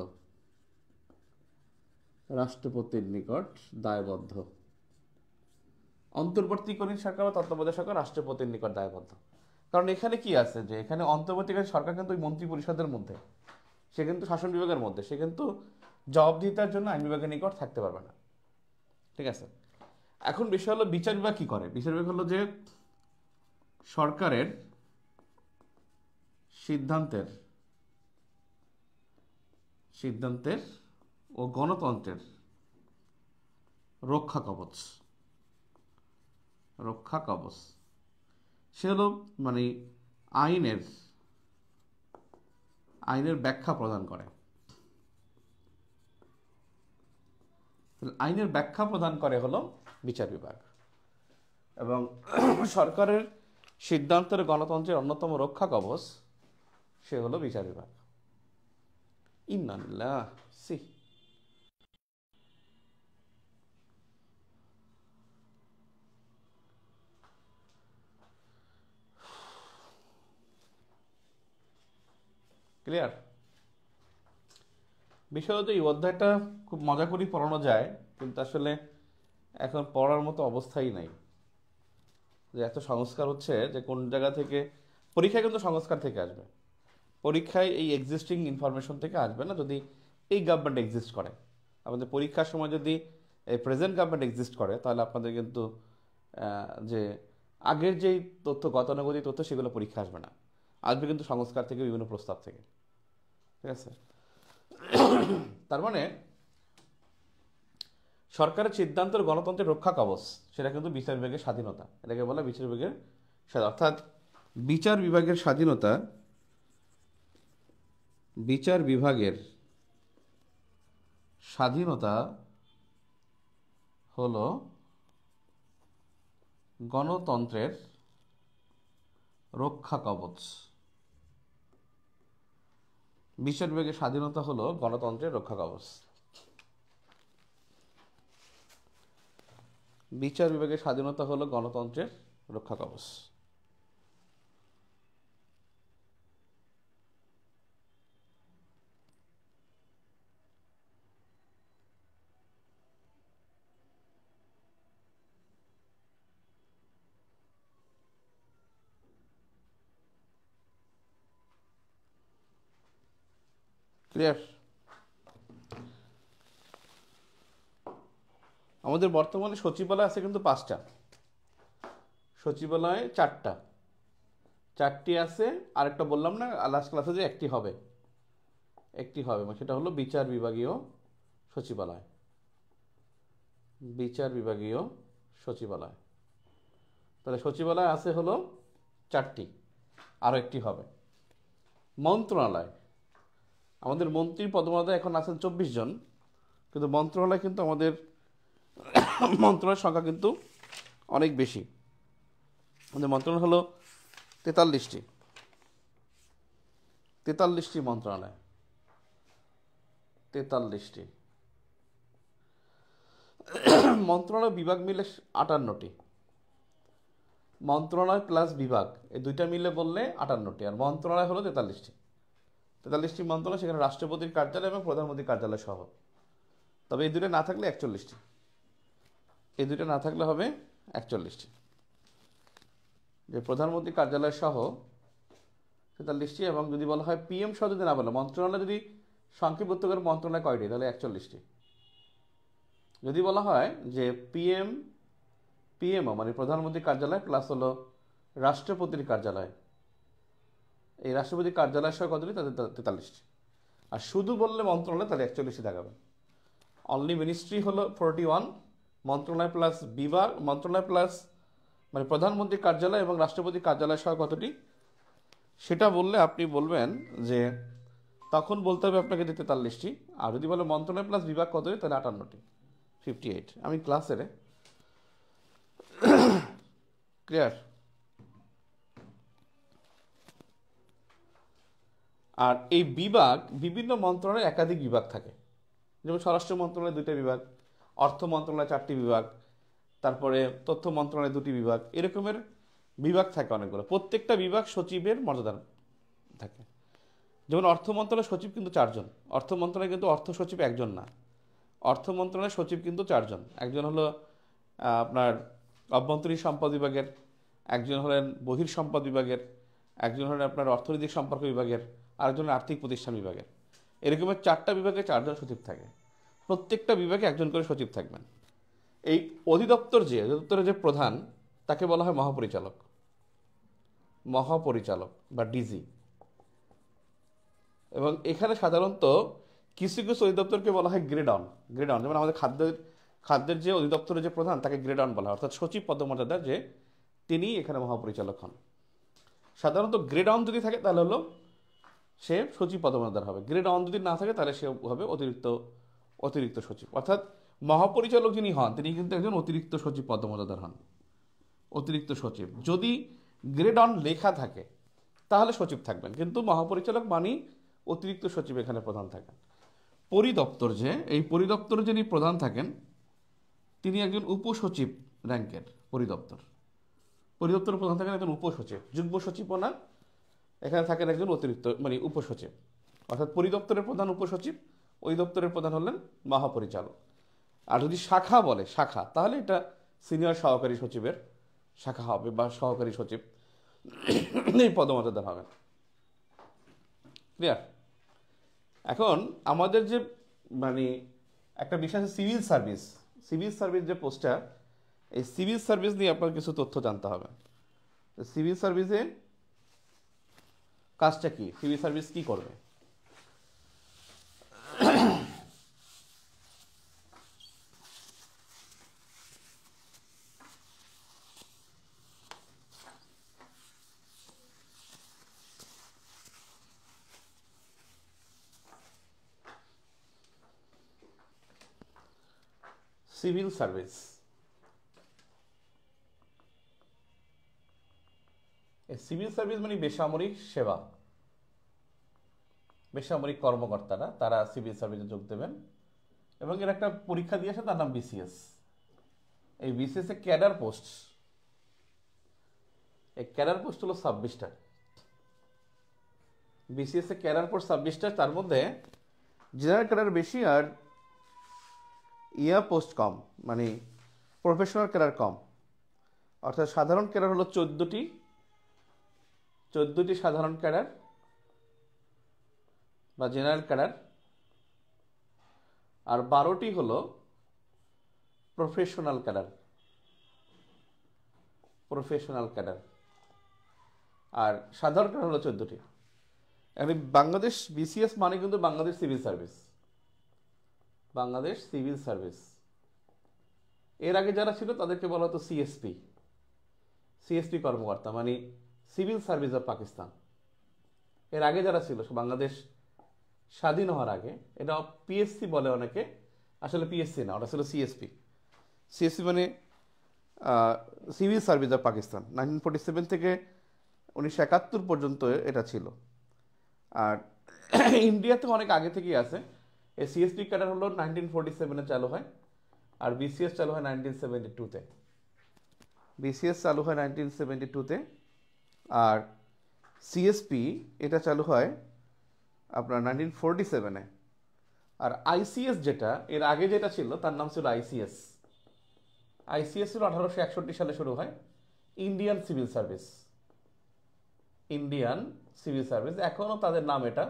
রাষ্ট্রপতির নিকট দায়বদ্ধ। অন্তর্বর্তীকালীন সরকার বা তত্ত্বাবধায়ক সরকার রাষ্ট্রপতির নিকট দায়বদ্ধ। কারণ এখানে কি আছে, যে এখানে অন্তর্বর্তীকালীন সরকার কিন্তু ওই মন্ত্রী পরিষদের মধ্যে, সে কিন্তু শাসন বিভাগের মধ্যে, সে কিন্তু জবাবদিহিতার জন্য আইন বিভাগের নিকট থাকতে পারবে না। ঠিক আছে, এখন বিষয় হলো বিচার বিভাগ কি করে। বিচার বিভাগ হলো যে সরকারের সিদ্ধান্তের ও গণতন্ত্রের রক্ষা কবচ, রক্ষা কবচ। সে হলো মানে আইনের ব্যাখ্যা প্রদান করে। আইনের ব্যাখ্যা প্রদান করে হলো বিচার বিভাগ, এবং সরকারের সিদ্ধান্তের গণতন্ত্রের অন্যতম রক্ষা কবচ সে হলো বিচার বিভাগ। ইন্নালিল্লাহ, সি ক্লিয়ার। বিষয় হচ্ছে এই অধ্যায়টা খুব মজা করেই পড়ানো যায়, কিন্তু আসলে এখন পড়ার মতো অবস্থাই নাই। যে এত সংস্কার হচ্ছে, যে কোন জায়গা থেকে পরীক্ষায় কিন্তু সংস্কার থেকে আসবে, পরীক্ষায় এই এক্সিস্টিং ইনফরমেশন থেকে আসবে না। যদি এই গভর্নমেন্ট এক্সিস্ট করে, আমাদের পরীক্ষার সময় যদি এই প্রেজেন্ট গভর্নমেন্ট এক্সিস্ট করে, তাহলে আপনাদের কিন্তু যে আগের যেই তথ্য, গতানুগতিক তথ্য, সেগুলো পরীক্ষা আসবে না, আসবে কিন্তু সংস্কার থেকে, বিভিন্ন প্রস্তাব থেকে। ঠিক আছে, তার মানে সরকারের সিদ্ধান্তের গণতন্ত্রের রক্ষা কবচ সেটা কিন্তু বিচার বিভাগের স্বাধীনতা, এটাকে বলা বিচার বিভাগের অর্থাৎ বিচার বিভাগের স্বাধীনতা, বিচার বিভাগের স্বাধীনতা হলো গণতন্ত্রের রক্ষা কবচ। বিচার বিভাগের স্বাধীনতা হলো গণতন্ত্রের রক্ষা কবচ। বিচার বিভাগের স্বাধীনতা হলো গণতন্ত্রের রক্ষা কবচ। ক্লিয়ার। আমাদের বর্তমানে সচিবালয় আছে কিন্তু 5টা, সচিবালয় 4টি আছে। আরেকটা বললাম না লাস্ট ক্লাসে, যে একটি হবে, সেটা হলো বিচার বিভাগীয় সচিবালয়, বিচার বিভাগীয় সচিবালয়। তাহলে সচিবালয় আছে হলো 4টি, আরও একটি হবে। মন্ত্রণালয়, আমাদের মন্ত্রীর পদমর্যাদা এখন আছেন 24 জন, কিন্তু মন্ত্রণালয় কিন্তু আমাদের মন্ত্রণালয়ের সংখ্যা কিন্তু অনেক বেশি। আমাদের মন্ত্রণালয় হলো 43টি মন্ত্রণালয়, 43টি মন্ত্রণালয়। বিভাগ মিলে 58টি, মন্ত্রণালয় প্লাস বিভাগ এই দুইটা মিলে বললে 58টি, আর মন্ত্রণালয় হলো 43টি মন্ত্রণালয়, সেখানে রাষ্ট্রপতির কার্যালয় এবং প্রধানমন্ত্রীর কার্যালয় সহ। তবে এই দুটো না থাকলে 41টি, এই দুটো না থাকলে হবে 41টি, যে প্রধানমন্ত্রী কার্যালয় সহ 43টি, এবং যদি বলা হয় পিএম সহ, যদি না বলে মন্ত্রণালয়, যদি সংক্ষিপ্ত করে মন্ত্রণালয় কয়টি, তাহলে 41টি। যদি বলা হয় যে পিএমও মানে প্রধানমন্ত্রী কার্যালয় প্লাস হলো রাষ্ট্রপতির কার্যালয়, এই রাষ্ট্রপতির কার্যালয় সহ কতটি? তাদের 43টি। আর শুধু বললে মন্ত্রণালয় তাহলে 41টি দেখাবেন। অনলি মিনিস্ট্রি হলো 41, মন্ত্রণালয় প্লাস বিভাগ, মন্ত্রণালয় প্লাস মানে প্রধানমন্ত্রীর কার্যালয় এবং রাষ্ট্রপতির কার্যালয় সহ কতটি সেটা বললে আপনি বলবেন যে তখন বলতে হবে আপনাকে 43টি। আর যদি বলে মন্ত্রণালয় প্লাস বিভাগ কতটি, তাহলে 58টি, 58। আমি ক্লাসে ক্লিয়ার। আর এই বিভাগ বিভিন্ন মন্ত্রণালয়ের একাধিক বিভাগ থাকে, যেমন স্বরাষ্ট্র মন্ত্রণালয় 2টা বিভাগ, অর্থ মন্ত্রণালয় 4টি বিভাগ, তারপরে তথ্য মন্ত্রণালয় 2টি বিভাগ, এরকমের বিভাগ থাকে অনেকগুলো। প্রত্যেকটা বিভাগ সচিবের মর্যাদা থাকে। যেমন অর্থ মন্ত্রণালয়ের সচিব কিন্তু 4 জন, অর্থ মন্ত্রণালয় কিন্তু অর্থ সচিব একজন না, অর্থ মন্ত্রণালয়ের সচিব কিন্তু 4 জন। একজন হলো আপনার অভ্যন্তরীণ সম্পদ বিভাগের, একজন হলেন বহির সম্পদ বিভাগের, একজন হলেন আপনার অর্থনৈতিক সম্পর্ক বিভাগের, আরেকজন আর্থিক প্রতিষ্ঠান বিভাগের। এরকমের 4টা বিভাগে 4 জন সচিব থাকে, প্রত্যেকটা বিভাগে একজন করে সচিব থাকবেন। এই অধিদপ্তরের যে প্রধান তাকে বলা হয় মহাপরিচালক, মহাপরিচালক বা ডিজি। এবং এখানে সাধারণত কিছু কিছু অধিদপ্তরকে বলা হয় গ্রেড অন। যেমন আমাদের খাদ্যের যে অধিদপ্তরের যে প্রধান তাকে গ্রেড অন বলা হয়, অর্থাৎ সচিব পদমর্যাদার যে তিনি এখানে মহাপরিচালক হন। সাধারণত গ্রেড অন যদি থাকে তাহলে হলো সে সচিব পদমর্যাদার হবে, গ্রেড অন যদি না থাকে তাহলে সে হবে অতিরিক্ত সচিব। অর্থাৎ মহাপরিচালক যিনি হন তিনি কিন্তু একজন অতিরিক্ত সচিব পদমর্যাদার হন, অতিরিক্ত সচিব। যদি গ্রেড অন লেখা থাকে তাহলে সচিব থাকবেন, কিন্তু মহাপরিচালক মানেই অতিরিক্ত সচিব এখানে প্রধান থাকেন। পরিদপ্তর এই পরিদপ্তরে যিনি প্রধান থাকেন তিনি একজন উপসচিব র্যাঙ্কের। পরিদপ্তরের প্রধান থাকেন একজন উপসচিব, যুগ্ম সচিবও না, এখানে থাকেন একজন অতিরিক্ত মানে উপসচিব। অর্থাৎ পরিদপ্তরের প্রধান উপসচিব, ওই দপ্তরের প্রধান হলেন মহাপরিচালক। আর যদি শাখা বলে শাখা, তাহলে এটা সিনিয়র সহকারী সচিবের শাখা হবে বা সহকারী সচিব এই পদমর্যাদা হবে। ক্লিয়ার? এখন আমাদের যে মানে একটা বিষয় আছে সিভিল সার্ভিস যে পোস্টটা, এই সিভিল সার্ভিস নিয়ে আপনার কিছু তথ্য জানতে হবে। সিভিল সার্ভিসে কাজটা কি, সিভিল সার্ভিস কি করবে? সিভিল সার্ভিস মানে বেসামরিক সেবা, বেসামরিক কর্মকর্তারা তারা সিভিল সার্ভিসে যোগ দেবেন এবং এর একটা পরীক্ষা দিয়ে আসে, তার নাম বিসিএস। এই বিসিএস এ ক্যাডার পোস্ট, এই ক্যাডার পোস্ট হলো 26টা। বিসিএস এ ক্যাডার পোস্ট 26টা, তার মধ্যে জেনারেল ক্যাডার বেশি আর পোস্ট কম, মানে প্রফেশনাল ক্যাডার কম। অর্থাৎ সাধারণ ক্যাডার হলো 14টি সাধারণ ক্যাডার বা জেনারেল ক্যাডার, আর 12টি হলো প্রফেশনাল ক্যাডার, আর সাধারণ ক্যাডার হলো 14টি। মানে বাংলাদেশ বিসিএস মানে কিন্তু বাংলাদেশ সিভিল সার্ভিস। এর আগে যারা ছিল তাদেরকে বলা হতো সিএসপি কর্মকর্তা, মানে সিভিল সার্ভিস অফ পাকিস্তান। এর আগে যারা ছিল বাংলাদেশ স্বাধীন হওয়ার আগে, এটা পিএসসি বলে অনেকে, আসলে পিএসসি না, ওটা ছিল সিএসপি মানে সিভিল সার্ভিস অফ পাকিস্তান। 1947 থেকে 1971 পর্যন্ত এটা ছিল। আর ইন্ডিয়াতে অনেক আগে থেকেই আছে। এই সিএসপি ক্যাডার হলো 1947-এ চালু হয়, আর বিসিএস চালু হয় 1972-তে। আর সিএসপি এটা চালু হয় আপনার 1947-এ। আর আইসিএস যেটা এর আগে যেটা ছিল তার নাম ছিল আইসিএস ছিল 1861 সালে শুরু হয়। ইন্ডিয়ান সিভিল সার্ভিস এখনও তাদের নাম এটা,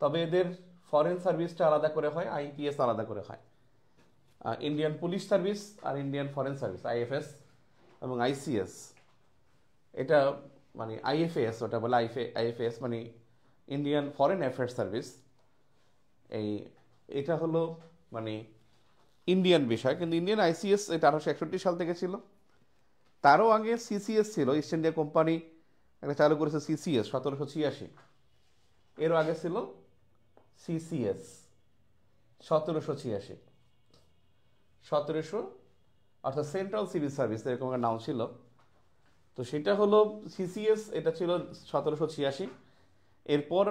তবে এদের ফরেন সার্ভিসটা আলাদা করে হয়, আইপিএস আলাদা করে হয়। ইন্ডিয়ান পুলিশ সার্ভিস আর ইন্ডিয়ান ফরেন সার্ভিস আইএফএস এবং আইসিএস, এটা মানে আইএফএস, ওটা বলে আইএফএস মানে ইন্ডিয়ান ফরেন অ্যাফেয়ার্স সার্ভিস। এটা হলো মানে ইন্ডিয়ান বিষয়, কিন্তু ইন্ডিয়ান আইসিএস এটা 1861 সাল থেকে ছিল। তারও আগে সিসিএস ছিল, ইস্ট ইন্ডিয়া কোম্পানি একটা চালু করেছে সিসিএস 1786। এরও আগে ছিল সিসিএস 1786, 1700 অর্থাৎ সেন্ট্রাল সিভিল সার্ভিস এরকম একটা নাম ছিল। তো সেটা হলো সিসিএস, এটা ছিল 1786। এরপর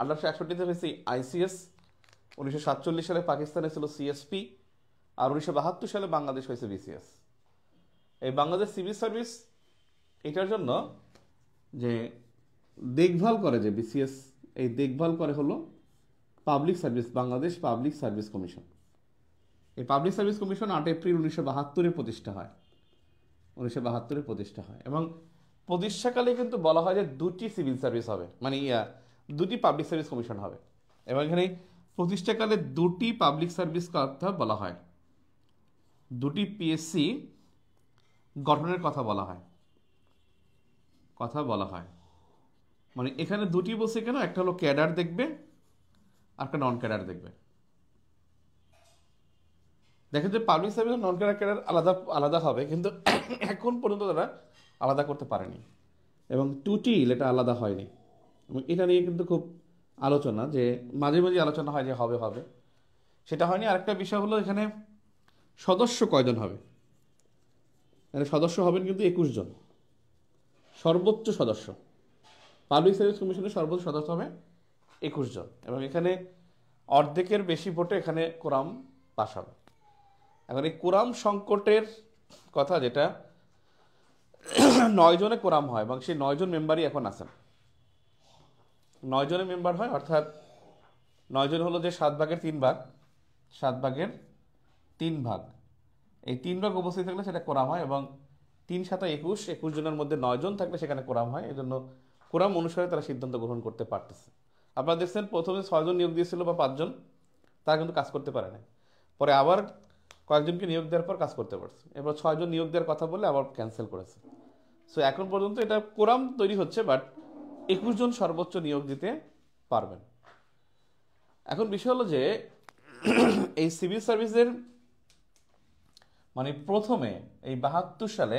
1861 হয়েছে আইসিএস, 1947 সালে পাকিস্তানে ছিল সিএসপি, আর 1972 সালে বাংলাদেশ হয়েছে বিসিএস। এই বাংলাদেশ সিভিল সার্ভিস এটার জন্য যে দেখভাল করে, যে বিসিএস এই দেখভাল করে হলো public service, Bangladesh public service commission. এই পাবলিক সার্ভিস কমিশন 8 এপ্রিল 1972 প্রতিষ্ঠা হয়, 1972 প্রতিষ্ঠা হয়। এবং প্রতিষ্ঠাকালে কিন্তু বলা হয় যে দুটি সিভিল সার্ভিস হবে, মানে দুটি পাবলিক সার্ভিস কমিশন হবে। এবং এখানে প্রতিষ্ঠাকালে দুটি পাবলিক সার্ভিস কথা বলা হয়, দুটি পিএসসি গঠনের কথা বলা হয়, মানে এখানে দুটি বলছে কেন, একটা হলো ক্যাডার দেখবে আর একটা নন ক্যাডার দেখবে। দেখেন যে পাবলিক সার্ভিস নন ক্যাডার আলাদা আলাদা হবে, কিন্তু এখন পর্যন্ত তারা আলাদা করতে পারেনি, এবং টুটিল এটা আলাদা হয়নি। এবং এটা নিয়ে কিন্তু খুব আলোচনা, যে মাঝে মাঝে আলোচনা হয় যে হবে হবে, সেটা হয়নি। আরেকটা বিষয় হলো এখানে সদস্য কয়জন হবে, মানে সদস্য হবেন কিন্তু 21 জন, সর্বোচ্চ সদস্য। পাবলিক সার্ভিস কমিশনের সর্বোচ্চ সদস্য হবে 21 জন, এবং এখানে অর্ধেকের বেশি ভোটে এখানে কোরাম পাস হবে। এখন এই কোরাম সংকটের কথা, যেটা 9 জনে কোরাম হয়, এবং সেই 9 জন মেম্বারই এখন আছেন। 9 জনের মেম্বার হয়, অর্থাৎ 9 জন হলো যে 7 ভাগের 3 ভাগ, 7 ভাগের 3 ভাগ, এই 3 ভাগ উপস্থিত থাকলে সেটা কোরাম হয়। এবং 3 7 21, 21 জনের মধ্যে 9 জন থাকলে সেখানে কোরাম হয়। এই জন্য কোরাম অনুসারে তারা সিদ্ধান্ত গ্রহণ করতে পারতেছে। আপনারা দেখছেন প্রথমে 6 জন নিয়োগ দিয়েছিল বা 5 জন, তারা কিন্তু কাজ করতে পারে না। পরে আবার কয়েকজনকে নিয়োগ দেওয়ার পর কাজ করতে পারছে। এবার 6 জন নিয়োগ দেওয়ার কথা বলে আবার ক্যান্সেল করেছে। সো এখন পর্যন্ত এটা কোরাম তৈরি হচ্ছে, বাট 21 জন সর্বোচ্চ নিয়োগ দিতে পারবেন। এখন বিষয় হলো যে এই সিভিল সার্ভিসের মানে প্রথমে এই 72 সালে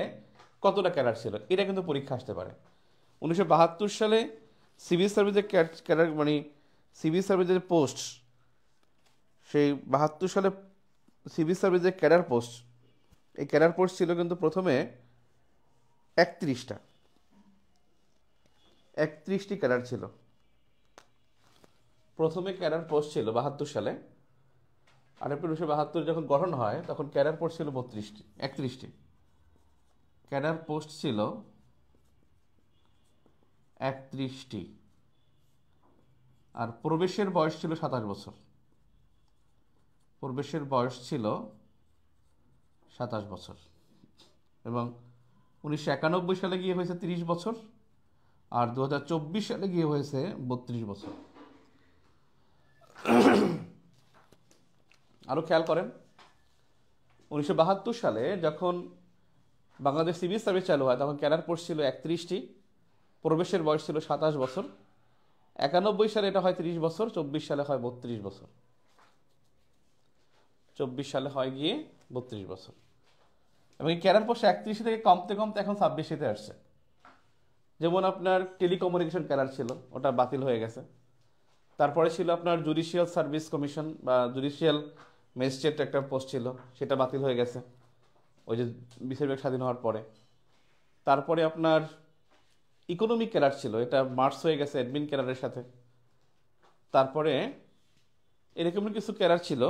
কতটা ক্যাডার ছিল, এটা কিন্তু পরীক্ষা আসতে পারে। 1972 সালে সিভিল সার্ভিসের ক্যাডার মানে সিভিল সার্ভিসের পোস্ট, সেই 72 সালে সিভিল সার্ভিসের ক্যাডার পোস্ট, এই ক্যাডার পোস্ট ছিল কিন্তু প্রথমে 31টি ক্যাডার ছিল। প্রথমে ক্যাডার পোস্ট ছিল 72 সালে, আর এপ্রিল 1972 যখন গঠন হয় তখন ক্যাডার পোস্ট ছিল 31টি ক্যাডার পোস্ট ছিল 31টি, আর প্রবেশের বয়স ছিল 27 বছর। প্রবেশের বয়স ছিল 27 বছর, এবং 1991 সালে গিয়ে হয়েছে 30 বছর, আর 2024 সালে গিয়ে হয়েছে 32 বছর। আরও খেয়াল করেন, 1972 সালে যখন বাংলাদেশ সিভিল সার্ভিস চালু হয় তখন ক্যাডার পোস্ট ছিল 31টি, প্রবেশের বয়স ছিল 27 বছর। 91 সালে এটা হয় 30 বছর, 24 সালে হয় 32 বছর, 24 সালে হয় গিয়ে 32 বছর। এবং এই ক্যাডার পোস্ট 31 থেকে কমতে কমতে এখন 26-তে আসছে। যেমন আপনার টেলিকমিউনিকেশন ক্যাডার ছিল, ওটা বাতিল হয়ে গেছে। তারপরে ছিল আপনার জুডিশিয়াল সার্ভিস কমিশন বা জুডিশিয়াল ম্যাজিস্ট্রেট একটা পোস্ট ছিল, সেটা বাতিল হয়ে গেছে ওই যে বিচার বিভাগ স্বাধীন হওয়ার পরে। তারপরে আপনার ইকোনমিক ক্যাডার ছিল, এটা মার্চ হয়ে গেছে অ্যাডমিন ক্যাডারের সাথে। তারপরে এরকম কিছু ক্যাডার ছিল,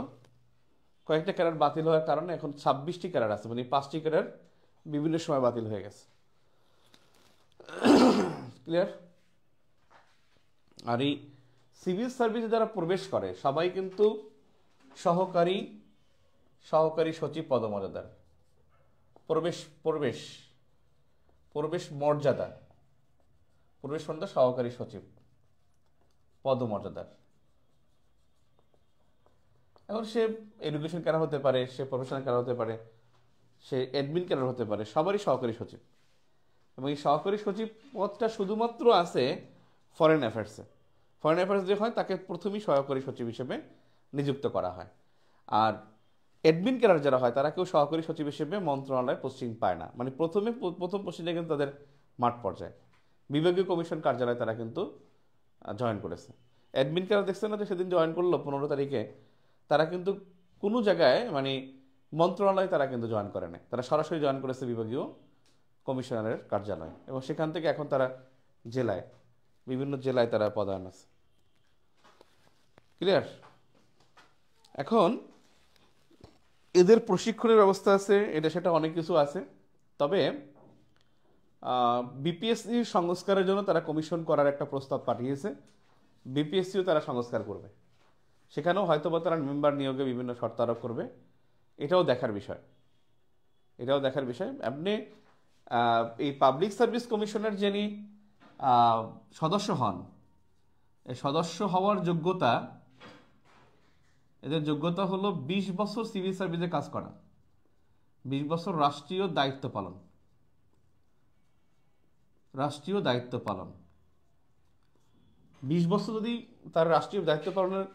কয়েকটা ক্যাডার বাতিল হওয়ার কারণে এখন 26টি ক্যাডার আছে, মানে 5টি ক্যাডার বিভিন্ন সময় বাতিল হয়ে গেছে। ক্লিয়ার? আর এই সিভিল সার্ভিসে যারা প্রবেশ করে সবাই কিন্তু সহকারী সচিব পদমর্যাদার। প্রবেশ মর্যাদা সহকারী সচিব পদমর্যাদার। এখন সে এডুকেশন ক্যাডার হতে পারে, সে প্রফেশনাল ক্যাডার হতে পারে, সে অ্যাডমিন ক্যাডার হতে পারে, সবারই সহকারী সচিব। এবং এই সহকারী সচিব পদটা শুধুমাত্র আছে ফরেন অ্যাফেয়ার্সে। ফরেন অ্যাফেয়ার্স যে হয় তাকে প্রথমেই সহকারী সচিব হিসেবে নিযুক্ত করা হয়। আর অ্যাডমিন ক্যাডার যারা হয় তারা কেউ সহকারী সচিব হিসেবে মন্ত্রণালয়ে পোস্টিং পায় না, মানে প্রথম পোস্টিংটা কিন্তু তাদের মাঠ পর্যায়ে বিভাগীয় কমিশন কার্যালয়ে তারা কিন্তু জয়েন করেছে। অ্যাডমিন ক্যাডার দেখছে না যে সেদিন জয়েন করলো 15 তারিখে, তারা কিন্তু কোনো জায়গায় মানে মন্ত্রণালয়ে তারা কিন্তু জয়েন করে না, তারা সরাসরি জয়েন করেছে বিভাগীয় কমিশনারের কার্যালয়, এবং সেখান থেকে এখন তারা জেলায় বিভিন্ন জেলায় তারা পদায়ন আছে। ক্লিয়ার? এখন এদের প্রশিক্ষণের ব্যবস্থা আছে, এটা সেটা অনেক কিছু আছে। তবে বিপিএসসি সংস্কারের জন্য তারা কমিশন করার একটা প্রস্তাব পাঠিয়েছে, বিপিএসসিও তারা সংস্কার করবে, সেখানেও হয়তো বা তারা মেম্বার নিয়োগে বিভিন্ন শর্ত আরোপ করবে। এটাও দেখার বিষয়, এটাও দেখার বিষয়। আপনি এই পাবলিক সার্ভিস কমিশনের যিনি সদস্য হন, এই সদস্য হওয়ার যোগ্যতা, এদের যোগ্যতা হলো 20 বছর সিভিল সার্ভিসে কাজ করা, 20 বছর রাষ্ট্রীয় দায়িত্ব পালন, রাষ্ট্রীয় দায়িত্ব পালন। 20 বছর যদি তার রাষ্ট্রীয় দায়িত্ব পালনের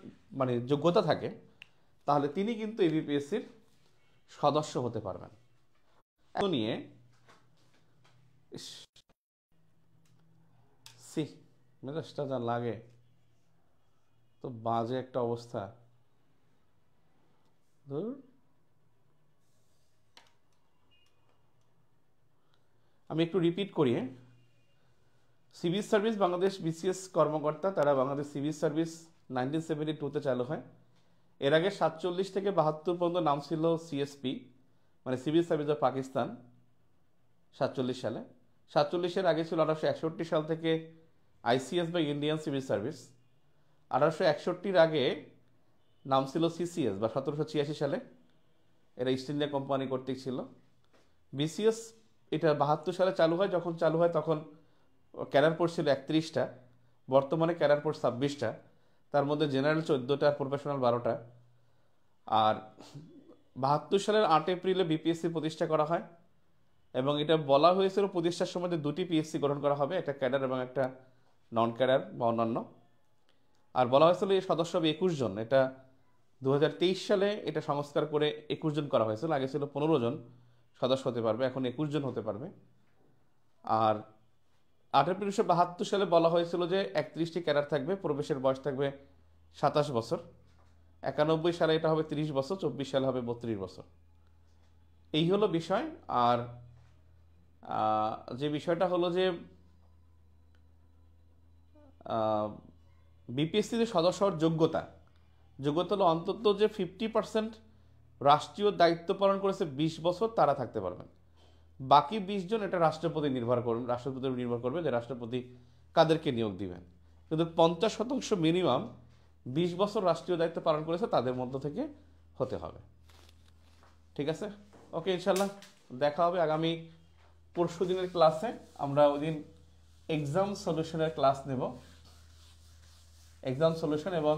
মানে যোগ্যতা থাকে, তাহলে তিনি কিন্তু এবিপিএসসির সদস্য হতে পারবেন। নিয়ে মেজাজটা যা লাগে, তো বাজে একটা অবস্থা। আমি একটু রিপিট করি। সিভিল সার্ভিস বাংলাদেশ বিসিএস কর্মকর্তা, তারা বাংলাদেশ সিভিল সার্ভিস 1972-তে চালু হয়। এর আগে 47 থেকে 72 পর্যন্ত নাম ছিল সিএসপি, মানে সিভিল সার্ভিস অফ পাকিস্তান। 47 সালে, 47-এর আগে ছিল 1861 সাল থেকে আইসিএস বা ইন্ডিয়ান সিভিল সার্ভিস। 1861-র আগে নাম ছিল সিসিএস বা 1786 সালে, এরা ইস্ট ইন্ডিয়া কোম্পানি কর্তৃক ছিল। বিসিএস এটা 72 সালে চালু হয়, যখন চালু হয় তখন ক্যাডার পোস্ট ছিল 31টা, বর্তমানে ক্যাডার পোস্ট 26টা, তার মধ্যে জেনারেল 14টা আর প্রফেশনাল 12টা। আর 72 সালের 8 এপ্রিলে বিপিএসসি প্রতিষ্ঠা করা হয়, এবং এটা বলা হয়েছিল প্রতিষ্ঠার সময় দুটি পিএসসি গঠন করা হবে, একটা ক্যাডার এবং একটা নন ক্যাডার বা অন্যান্য। আর বলা হয়েছিল এই সদস্য হবে 21 জন। এটা 2023 সালে এটা সংস্কার করে 21 জন করা হয়েছিল, আগে ছিল 15 জন সদস্য হতে পারবে, এখন 21 জন হতে পারবে। আর 8 এপ্রিল 1972 সালে বলা হয়েছিল যে 31টি ক্যাডার থাকবে, প্রবেশের বয়স থাকবে 27 বছর। 91 সালে এটা হবে 30 বছর, 24 সালে হবে 32 বছর। এই হলো বিষয়। আর যে বিষয়টা হলো যে বিপিএসসিতে সদস্য হওয়ার যোগ্যতা হলো অন্তত যে 50% রাষ্ট্রীয় দায়িত্ব পালন করেছে 20 বছর, তারা থাকতে পারবেন। বাকি 20 জন এটা রাষ্ট্রপতি নির্ভর করবে যে রাষ্ট্রপতি কাদেরকে নিয়োগ দিবেন, কিন্তু 50% মিনিমাম 20 বছর রাষ্ট্রীয় দায়িত্ব পালন করেছে তাদের মধ্য থেকে হতে হবে। ঠিক আছে, ওকে, ইনশাল্লাহ দেখা হবে আগামী পরশু দিনের ক্লাসে। আমরা ওই দিন এক্সাম সলিউশনের ক্লাস নেব, এক্সাম সলিউশন, এবং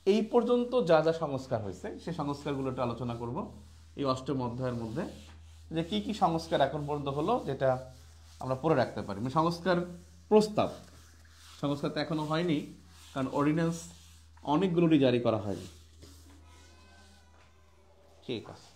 এই পর্যন্ত যা যা সংস্কার হয়েছে সেই সংস্কারগুলো একটু আলোচনা করব এই 8ম অধ্যায়ের মধ্যে, যে কি কি সংস্কার এখন পর্যন্ত হলো যেটা আমরা পড়ে রাখতে পারি। মানে সংস্কার তো এখনো হয়নি, কারণ অর্ডিন্যান্স অনেকগুলোরই জারি করা হয়নি। ঠিক আছে।